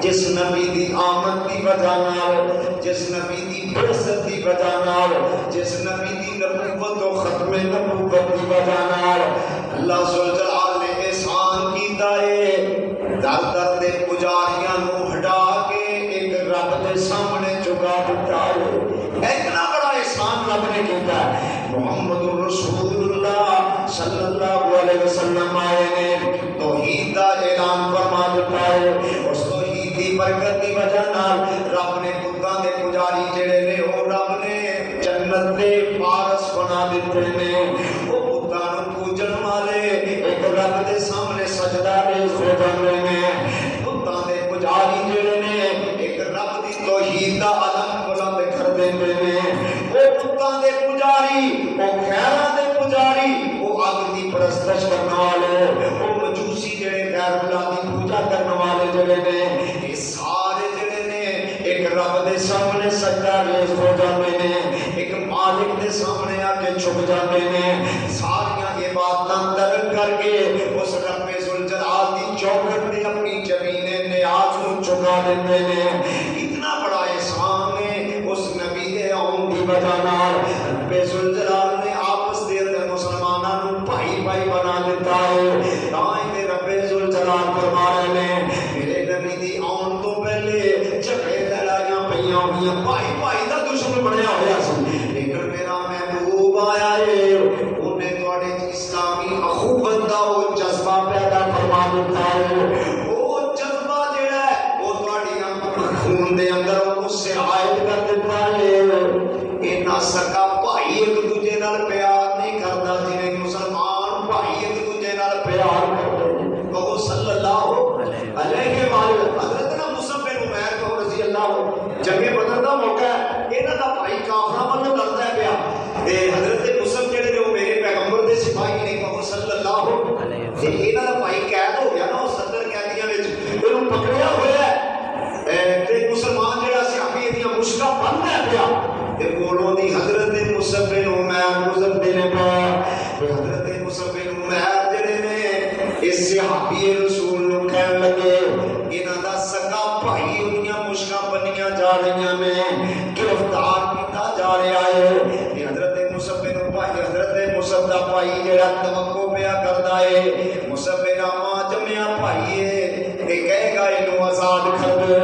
جس نبی دی آمد دی وجہ نال، جس نبی دی بعثت دی وجہ نال، جس نبی دی نبوت و ختم نبوت دی وجہ نال اللہ ذوالجلال نے احسان کیتا ہے، در در دے پجاریاں نو ہٹا کے ایک رب دے سامنے چکا دیتا ہے۔ اتنا بڑا احسان رب نے کیتا ہے۔ محمد رسول اللہ صلی اللہ علیہ وسلم آئے نے توحید دا اعلان فرما دیتا ہے۔ اس توحید دی برکت دی وجہ نال رب نے بتاں دے پجاری جڑے نے او رب نے جنت دے پارس بنا دیتے نے۔ او بتاں نوں پوجن والے ایک رب دے سامنے سجدہ ریز ہو جاندے نے۔ بتاں دے پجاری جڑے نے ایک رب دی توحید دا علم بلند کر دیندے نے۔ او بتاں دے پجاری، او خیراں دے پجاری، او اگ دی پرستش کرنے والے، او مجوسی جڑے غیر اللہ دی پوجا کرنے والے جڑے نے، یہ سارے جڑے نے ایک رب دے سامنے سجدہ ریز ہو جاندے نے، ایک مالک دے سامنے آ کے جھک جاندے نے، ساریاں عبادتاں ترک کر کے اس رب ذوالجلال دی چوکھٹ تے اپنی زمین نیاز نوں چکا دیندے نے۔ اتنا بڑا احسان ہے اس نبی دے آن دی وجہ نال رب ذوالجلال نے آپس دے اندر مسلماناں نوں بھائی بھائی بنا دیتا ہے۔ تاں تے رب ذوالجلال فرما رہے نے میرے نبی دی آن تو پہلے جھگڑے لڑائیاں پیاں ہوئیاں، بھائی بھائی دا دشمن بنیا ہوا سی، لیکن میرا محبوب آیا ہے، انہیں تواڈے اسلامی اخوت دا وہ جذبہ پیدا فرما دیتا ہے۔ وہ جذبہ جڑا ہے وہ تواڈی خون دے اندر اس سے عائد کر دیتا ہے۔ اینا سکا بھائی ایک دوجے نال پیار نہیں کرتا جویں مسلمان بھائی ایک دوجے نال پیار کرتے ہیں۔ کہو صلی اللہ علیہ وآلہ۔ حضرت نا مصعب بن عمیر کو رضی اللہ جنگ بدر دا موقع ہے، انہاں دا بھائی کافراں ول لڑدا ہے پیا تے حضرت مصعب جڑے نے میرے پیغمبر دے سپاہی نے، کہو صلی اللہ علیہ۔ تے انہاں دا بھائی قید ہو گیا نا، اس اندر قیدیاں وچ اینوں پکڑیا ہوا ہے تے مسلمان جڑا صحابی دیاں مشکاں بندا ہے پیا تے کولوں دی حضرت مصعب بن عمیر گزرتے نے پا تے حضرت مصعب بن عمیر جڑے نے اس صحابی رسول نوں کہن لگے انہاں دا سگا بھائی انہاں مشکاں بنیاں جا رہیاں نے، گرفتار کیتا جا رہا ہے۔ حضرت مصعب بن بھائی، حضرت مصعب دا بھائی جڑا توقع پیا کردا ہے مصعب بن ماں جمیا بھائی ہے تے کہے گا اینوں آزاد کر دے،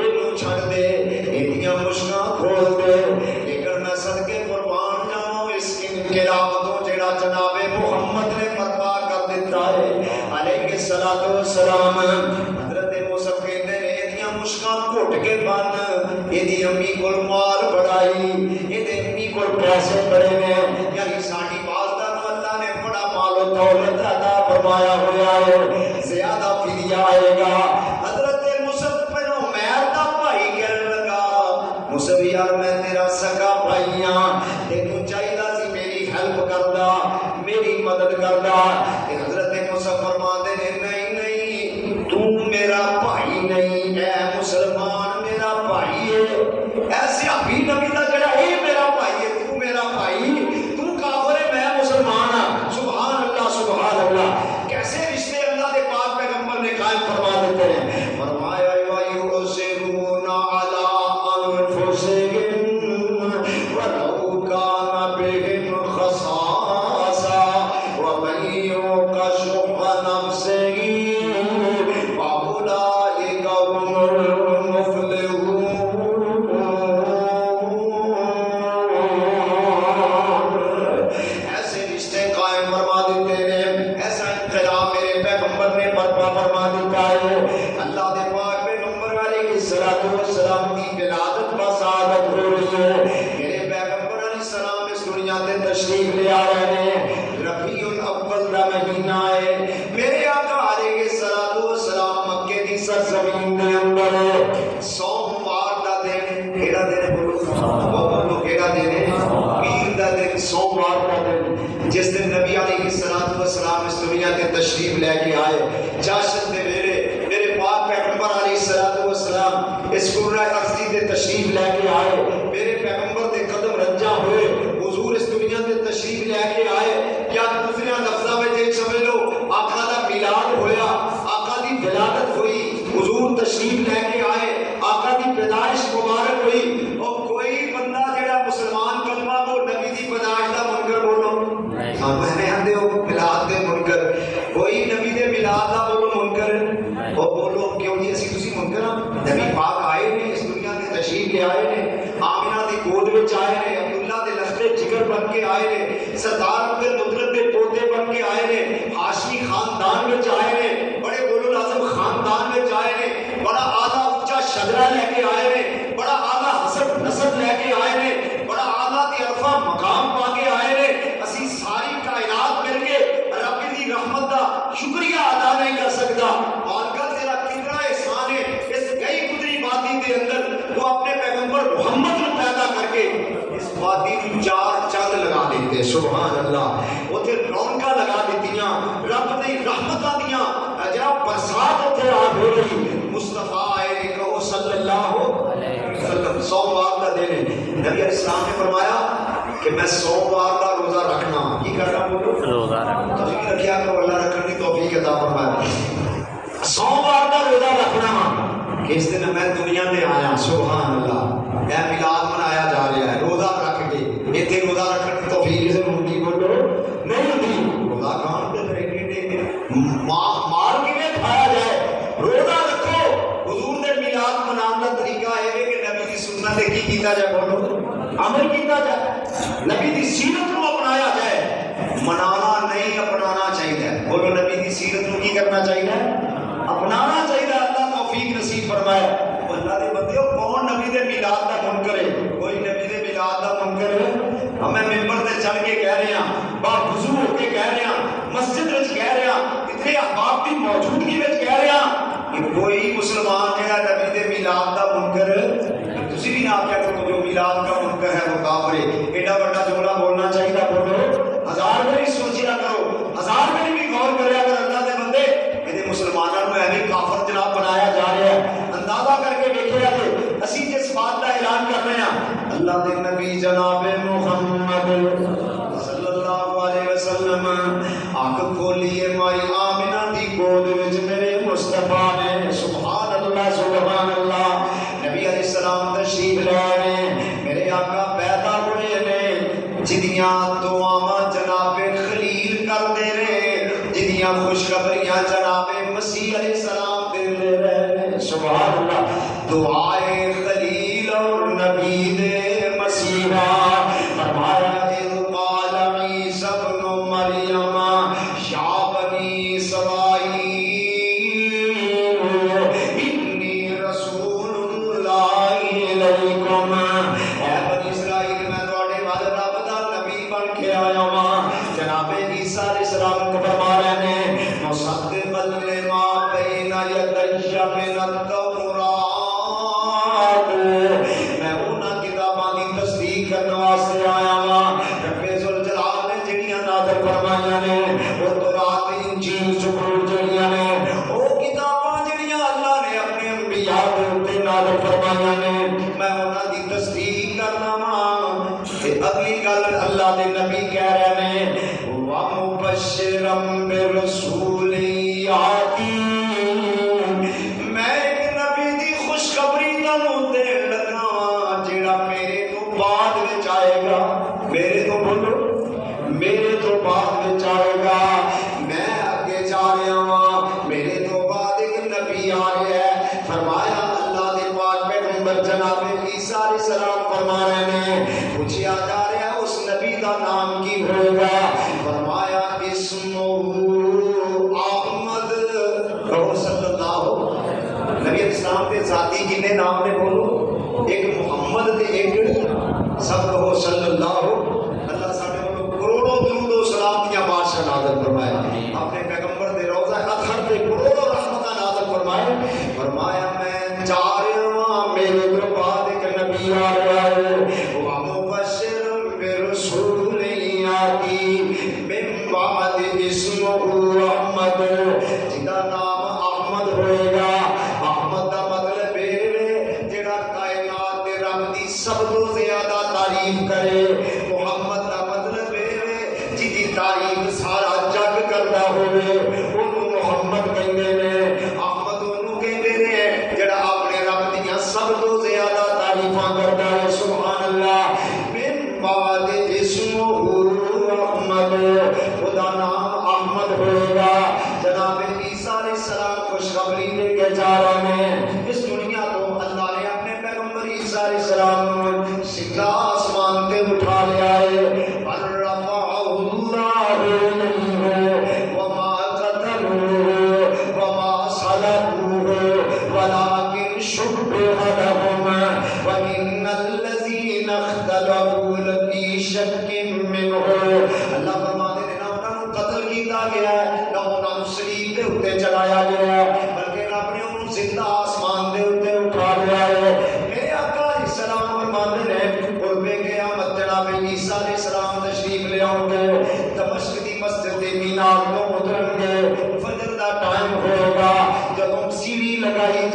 اینوں چھڈ دے، ایڈیاں مشکاں کھول دے، لیکن میں صدقے قربان جاواں اس انقلاب تو جڑا جناب محمد نے برپا کر دیتا ہے علیہ الصلوۃ والسلام۔ حضرت مصعب کہندے نے ایڈیاں مشکاں گھٹ کے بن، ایدی امی کول مال بڑائی، ایدی امی کول پیسے بڑے نے، یعنی ساڈی والدہ نوں اللہ نے بڑا مال و دولت عطا فرمایا ہوا ہے، زیادہ فدیہ آئے گا۔ حضرت مصعب بن عمیر دا بھائی کہنے لگا مصعب یار میں تیرا سگا بھائی ہاں، تینوں چاہیدا سی میری ہیلپ کردا، میری مدد کردا۔ حضرت مصعب فرماندے نے نہیں نہیں تو میرا بھائی نہیں، اے مسلمان میرا بھائی ہے، ایسے ابھی نبی دا جڑا اے میرا بھائی ہے، تو میرا بھائی، تو کافر ہے میں مسلمان ہاں۔ سبحان اللہ سبحان اللہ، کیسے رشتے اللہ دے پاک پیغمبر نے قائم فرما دیتے ہیں۔ فرمایا وَيُؤْثِرُونَ عَلَىٰ أَنفُسِهِمْ وَلَوْ كَانَ بِهِمْ خَصَاصَةٌ وَمَن يُوقَ شُحَّ نَفْسِهِ فَأُولَٰئِكَ هُمُ الْمُفْلِحُونَ۔ ایسے رشتے قائم فرما دیتے ہیں، ایسا انقلاب میرے پیغمبر نے برپا فرما دیتا ہے۔ اللہ دے پاک پیغمبر علیہ الصلوۃ والسلام کی ولادت با سعادت ہو رہی ہے۔ میرے پیغمبر علیہ السلام اس دنیا تے تشریف لے آ رہے ہیں، ربیع الاول دا مہینہ ہے۔ میرے آقا علیہ الصلوۃ والسلام مکے دی سرزمین دے اندر سوموار دا دن، کیڑا دن ہے بولو کیڑا دن ہے؟ پیر دا دن، سوموار دا دن، جس دن نبی علیہ الصلوۃ والسلام اس دنیا تے تشریف لے کے آئے۔ جشن دے میرے پاک پیغمبر علیہ الصلوۃ والسلام اس قرہ ارضی تے تشریف لے کے آئے، میرے پیغمبر دے قدم رنجا ہوئے، حضور اس دنیا تے تشریف لے کے آئے۔ یا دوسرے لفظاں وچ ایک سمجھ لو آقا دا میلاد ہویا، آقا دی ولادت ہوئی، حضور تشریف لے کے آئے۔ بارش مبارک ہوئی، اور کوئی بندہ جڑا مسلمان کلمہ کو نبی دی پیدائش دا منکر بولو، میں نے آندے ہو میلاد دے منکر، کوئی نبی دے میلاد دا بولو منکر، وہ بولو کیوں جی اسی تسی منکر ہاں؟ نبی پاک آئے نے اس دنیا دے تشریف لے آئے نے، آمنہ دی گود وچ آئے نے، عبداللہ دے لخت جگر بن کے آئے نے، سردار دے قدرت دے پوتے بن کے آئے نے، ہاشمی خاندان وچ آئے نے، بڑے اولو العزم خاندان وچ آئے نے، بڑا اعلیٰ اونچا شجرہ لے کے آئے نے، بڑا اعلیٰ حسب نسب لے کے آئے نے، بڑا اعلیٰ تے عرفہ مقام پا کے آئے نے، اسی ساری کائنات مل کے رب دی رحمت دا شکریہ ادا نہیں کر سکتا۔ مالکہ تیرا کتنا احسان ہے، اس گئی گزری وادی دے اندر تو اپنے پیغمبر محمد کو پیدا کر کے اس وادی کی چار چند لگا دیتے، سبحان اللہ، اتنے رونقاں لگا دیتیاں، رب دی رحمتاں دیاں جناب برسات اتنے آ ہو رہی۔ مصطفیٰ آئے نے کہو صلی اللہ علیہ وسلم، سوموار کا دن ہے، نبی علیہ السلام نے فرمایا کہ میں سوموار کا روزہ رکھنا، کی کرنا بولو روزہ رکھنا، توفیق رکھیا کرو، اللہ رکھنے کی توفیق عطا فرمائے، سوموار کا روزہ رکھنا کہ اس دن میں دنیا میں آیا، سبحان اللہ، اے میلاد منایا جا رہا ہے روزہ رکھ کے، اتنے روزہ رکھنے کی توفیق سے ہوتی بولو نہیں ہوتی، روزہ کہاں پہ مار کے کھایا جائے، روزہ رکھو، حضور نے میلاد منانے کا طریقہ ہے کہ نبی کی سنت کی کیتا جائے، بولو عمل کیتا جائے، نبی کی سیرت کو اپنایا جائے، منانا نہیں اپنانا چاہیے، بولو نبی کی سیرت کو کی کرنا چاہیے، اپنانا چاہیے، اللہ توفیق نصیب فرمائے۔ اللہ دے بندے کون نبی دے میلاد دا منکر ہے؟ کوئی نبی دے میلاد دا منکر ہے؟ ہمیں ممبر تے چڑھ کے کہہ رہے ہیں، باوضو ہو کے کہہ رہے ہیں، مسجد وچ کہہ رہے ہیں، اتنے احباب کی موجودگی وچ کہہ رہے ہیں کہ کوئی مسلمان ہے نبی دے میلاد دا منکر، تسی بھی نہ آخیا کرو جو میلاد کا منکر ہے وہ کافر ہے، ایڈا بڑا جملہ بولنا چاہیے، بولو ہزار باری سوچیا کرو، ہزار باری بھی غور کریا کر، اللہ دے بندے یہ مسلمانوں کو ایویں کافر جناب بنایا جا رہا ہے، اندازہ کر کے دیکھے کہ اسی جس بات کا اعلان کر رہے ہیں، اللہ دے نبی جناب محمد صلی اللہ علیہ وسلم آنکھ کھولیے مائی آمنہ دی گود وچ میرے مصطفیٰ نے، سبحان اللہ سبحان اللہ، نبی علیہ السلام تشریف لائے، میرے آقا پیدا ہوئے نے، جدیاں دعاواں جناب خلیل کرتے رہے، جدیاں خوشخبریاں جناب مسیح علیہ السلام دے رہے، سبحان اللہ، دعائے خلیل اور نبی دے مسیحا، فرمایا اذ قال عیسی ابن مریم یا بنی اسرائیل انی رسول اللہ علیکم، اے بنی اسرائیل میں تواڈے وال رب دا نبی بن کے آیا ہاں، جناب عیسیٰ علیہ السلام کو فرما رہے ہیں مصدقا لما بین یدی من التوراۃ، میں انہاں کتاباں دی تصدیق کرنے واسطے آیا ہاں، رب ذوالجلال نے جڑیاں نازل فرمائیاں نے، وہ تورات انجیل زبور جڑیاں نے، وہ کتاباں جڑیاں اللہ نے اپنے انبیاء دے اوپر نازل فرمائیاں نے، میں انہاں دی تصدیق کرنا ہاں۔ اگلی گل اللہ دے نبی کہہ رہے ہیں وَمُبَشِّرًا بِرَسُولٍ یَأْتِی، میں ایک نبی دی خوشخبری تانوں دین لگا ہاں جڑا میرے تو بعد وچ آئے گا، میرے تو بولو میرے تو بعد وچ آئے گا، میں آگے جا رہا ہاں، میرے تو بعد ایک نبی آ رہا ہے، فرمایا اللہ دے پاک پیغمبر جناب عیسیٰ علیہ السلام فرما رہے ہیں، پوچھا جا رہا ہے اس نبی دا نام کی ہوگا، فرمایا اسمہ احمد، صلی اللہ، نبی اسلام کے ذاتی کنے نام نے بولو، ایک محمد تے ایک سب کہو صلی اللہ، اللہ ساڈے کو کروڑوں درود و سلام دیا بادشاہ نازل فرمائے، اپنے پیغمبر دے روضہ اطہر تے کروڑوں رحمتاں نازل فرمائے، فرمایا میں جا رہا ہوں میرے تو بعد ایک نبی آ رہا ہے، وَمُبَشِّرًا بِرَسُولٍ یَأْتِی مِن بَعْدِ اسْمُهُ احمد، جدا نام احمد ہوئے گا، احمد دا مطلب ہے جڑا کائنات دے رب دی سب تو زیادہ تعریف کرے، محمد دا مطلب ہے جدی تعریف سارا جگ کردا ہوئے، اونوں محمد کہندے نے، احمد اونوں کہندے نے جڑا اپنے رب دی سب تو زیادہ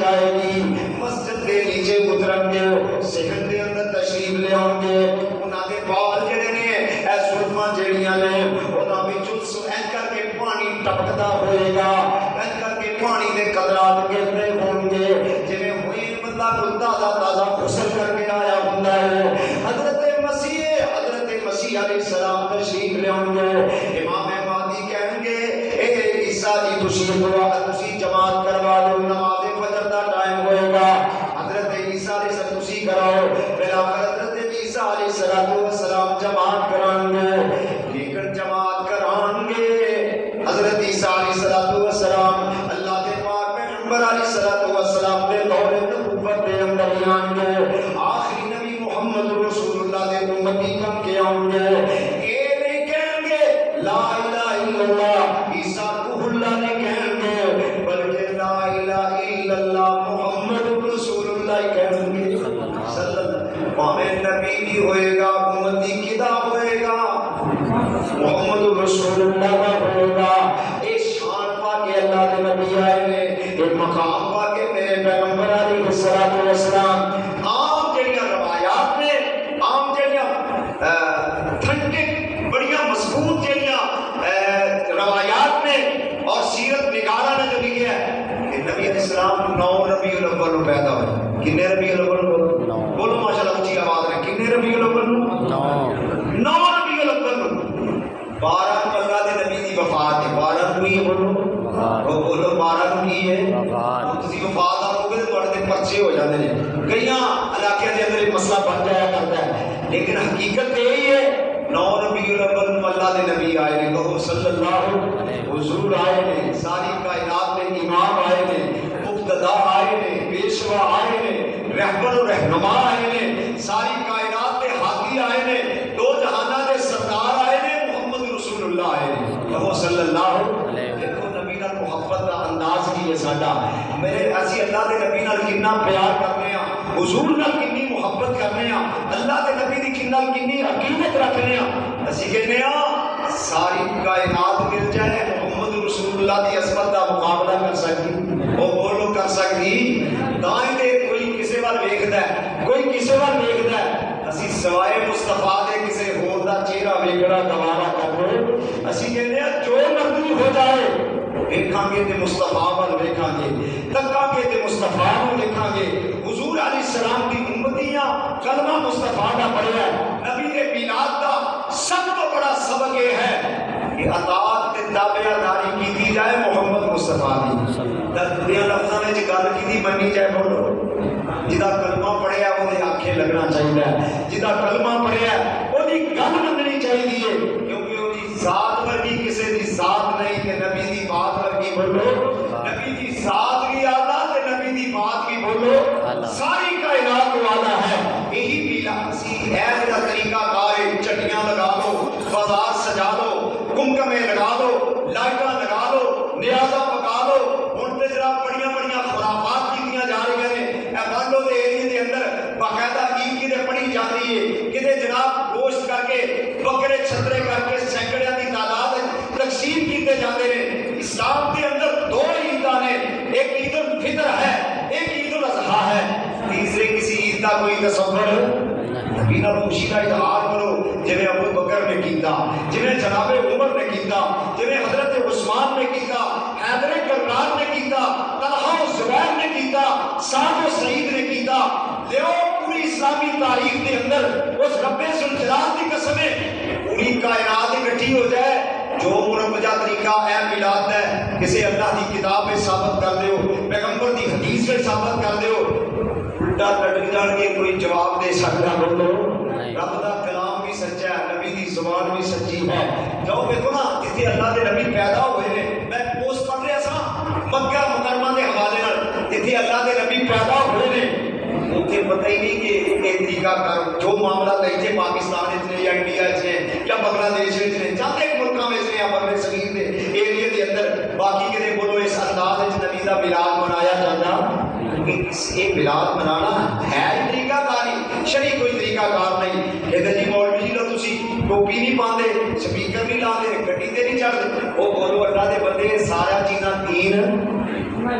جائے گی. مسجد کے نیچے اترن گے, صحن دے اندر تشریف لے آؤ گے, انہاں دے بال جڑے نے اے زلفاں جڑیاں نے انہاں وچوں این کر کے پانی ٹپکدا ہوئے گا, این کر کے پانی دے قطرات گرتے ہوں گے جویں ہوئی بندہ کوئی تازہ تازہ غسل کر کے آیا ہوندا ہے. حضرت مسیح علیہ السلام تشریف لے آؤ گے. امام مہدی کہیں گے اے عیسیٰ جی تسی جماعت کروا دو, نماز فجر دا ٹائم ہوئے گا. حضرت عیسیٰ علیہ السلام تسی کراؤ, پھر حضرت عیسیٰ علیہ السلام جماعت کرائیں گے. لیکن جماعت کرائیں گے حضرت عیسیٰ علیہ السلام اللہ کے پاک پیغمبر علیہ السلام دے دور نبوت دے اندر آئیں گے. آخری نبی محمد رسول اللہ دے امتی بن کے آؤں گے. یہ نہیں کہیں گے لا الہ الا اللہ عیسیٰ روح اللہ نہیں کہیں گے, بلکہ لا الہ الا اللہ محمد رسول اللہ کہیں گے. صلی اللہ پاویں نبی بھی ہوئے گا, امتی کدا ہوئے گا, محمد رسول اللہ ہوئے گا. اے شان پا کے اللہ کے نبی آئے نے, اے مقام پا کے میرے پیغمبر علیہ السلام. عام جڑیاں روایات نے, عام جڑیاں ٹھنڈے بڑیاں مضبوط جڑیاں روایات نے اور سیرت نگارہ نے جو لکھا ہے کہ نبی علیہ السلام 9 ربیع الاول میں پیدا ہوئے. کتنے ربیع الاول بولو ماشاءاللہ اونچی آواز میں, کتنے ربیع الاول 9 ربیع الاول 12 کو اللہ دے نبی دی وفات ہے. 12 کو ہی بولو بولو 12 کو ہی ہے. تسی وفات آ گے تو تھوڑے پرچے ہو جاتے ہیں, کئی علاقے کے اندر ایک مسئلہ بن جایا کرتا ہے, لیکن حقیقت یہی ہے 9 ربیع الاول میں اللہ دے نبی آئے نے, کہو صلی اللہ حضور آئے نے, ساری کائنات میں امام آئے نے, مقتدا آئے نے, پیشوا آئے نے, رہبر و رہنما آئے نے, ساری کائنات کے ہادی آئے نے, دو جہانہ کے سردار آئے نے, محمد رسول اللہ آئے نے, کہو صلی اللہ. دیکھو نبی نال محبت کا انداز کی ہے ساڈا. میرے اسی اللہ دے نبی نال کتنا پیار کرنے ہاں, حضور نال کتنی محبت کرنے ہاں, اللہ دے نبی دی کتنی عقیدت رکھنے ہاں. اسی کہنے ہاں ساری کائنات مل جائے محمد رسول اللہ دی عظمت دا مقابلہ کر سکتی, وہ بولو کر سکتی. دائیں دے کوئی کسے وال ویکھدا ہے, کوئی کسے وال ویکھدا ہے, اسی سوائے مصطفیٰ دے کسے ہور دا چہرہ ویکھنا گوارا کر لو. اسی کہنے ہاں جو مرضی ہو جائے ویکھاں گے تے مصطفیٰ وال ویکھاں گے, تکاں گے تے مصطفیٰ نوں ویکھاں گے. حضور علیہ السلام دی امتیاں کلمہ مصطفیٰ دا پڑھیا ہے. نبی دے میلاد دا سب تو بڑا سبق یہ ہے کہ اطاعت تے تابعداری کیتی جائے محمد مصطفیٰ دی. دردیاں لفظاں وچ گل کیتی منی جائے. بولو جدا کلمہ پڑھیا وہ دے آنکھیں لگنا چاہیے, جدا کلمہ پڑھیا وہ دی گل مننی چاہیے, کیونکہ وہ دی ذات ورگی کسے دی ذات نہیں کہ نبی دی بات ورگی. بولو نبی دی ذات بھی آلہ تے نبی دی بات بھی بولو ساری کائنات والا ہے. یہی پیلا سی ہے میرا طریقہ کار ہے. چٹیاں لگا لو, بازار سجا لو, کمکمے لگا لو, لائٹاں لگا لو, نیازاں پکا لو. ہن تے جناب بڑیاں بڑیاں خرافات کیتیاں جا رہی ہیں. اے بانڈو دے ایریے دے اندر باقاعدہ عید کی پڑھی جاتی ہے کہ جناب گوشت کر کے بکرے چھترے کر کے سینکڑیاں کی تعداد تقسیم کیتے جاتے ہیں. اسلام کے اندر 2 عیداں نے, ایک عید الفطر ہے, ایک عید الاضحیٰ ہے. تیسرے کسی عید کا کوئی تصور نبی نال خوشی کا اظہار کرو جویں ابو بکر نے کیتا, جویں جناب عمر نے کیتا, جویں حضرت عثمان نے کیتا, حیدر کرار نے کیتا, طلحہ و زبیر نے کیتا, سعد و سعید نے کیتا. لیو پوری اسلامی تاریخ کے اندر اس رب ذوالجلال کی قسم ہے پوری کائنات اکٹھی ہو جائے جو منفجہ طریقہ ہے میلاد ہے کسی اللہ کی کتاب میں ثابت کر دیو, پیغمبر کی حدیث میں ثابت کر دیو, الٹا لٹک جان کے کوئی جواب دے سکتا. بولو رب دا کلام بھی سچا ہے, نبی دی زبان بھی سچی ہے. جاؤ دیکھو نا جتنے اللہ دے نبی پیدا ہوئے ہیں, میں پوسٹ پڑھ رہا سا مکہ مکرمہ کے حوالے نال, جتنے اللہ دے نبی پیدا ہوئے ہیں اتنے پتہ ہی نہیں کہ ایک طریقہ کر جو معاملہ لے پاکستان اتنے یا انڈیا اتنے یا بنگلہ دیش اتنے چاہتے ملکوں میں اتنے یا بر صغیر کے ایریے کے اندر باقی کے بولو اس انداز نبی کا میلاد منایا جاتا. یہ میلاد منانا ہے طریقہ کاری, شرعی کوئی طریقہ کار نہیں. کہتے جی مولوی جی لو تسی ٹوپی نہیں پاندے, سپیکر نہیں لاندے, گڈی تے نہیں چڑھتے, وہ بولو اللہ دے بندے سارا چیزاں دین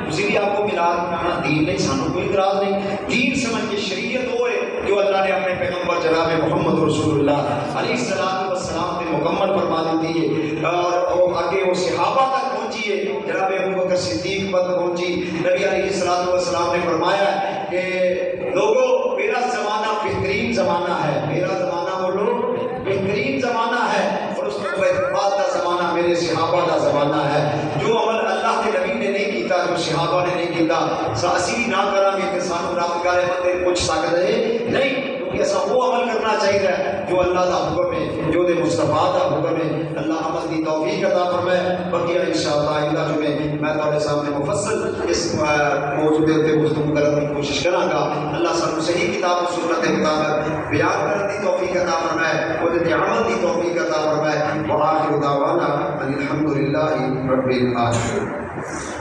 اسی لیے آپ کو میلاد منانا دین نہیں، سانو کوئی اعتراض نہیں. دین سمجھ کے شریعت وہ ہے جو اللہ نے اپنے پیغمبر جناب محمد رسول اللہ علیہ السلام نے مکمل فرما دیتی ہے، اور آگے وہ صحابہ تک پہنچی ہے. جناب ابوبکر صدیق پر پہنچی. نبی علیہ السلام نے فرمایا کہ لوگوں میرا زمانہ بہترین زمانہ ہے، میرا زمانہ بولو بہترین زمانہ ہے، اور اس کے بعد کا زمانہ میرے صحابہ کا زمانہ ہے. جو عمل اللہ کے نبی نے نہیں کیتا، جو صحابہ نے نہیں کیتا، اسی نہ کریں گے کہ سانو رب کرے بندے کچھ سکتے نہیں، کیونکہ ایسا وہ عمل کرنا چاہیے جو اللہ کا حکم ہے، جو دے مصطفیٰ کا حکم ہے. اللہ عمل کی توفیق عطا فرمائے. بقیہ انشاءاللہ آئندہ جمعے میں تمہارے سامنے مفصل اس موضوع پہ گفتگو کرنے کی کوشش کروں گا. اللہ سانو صحیح کتاب و سنت کے مطابق بیان کرنے کی توفیق عطا فرمائے، اور عمل کی توفیق عطا فرمائے. وآخر دعوانا ان الحمد للہ رب العالمین.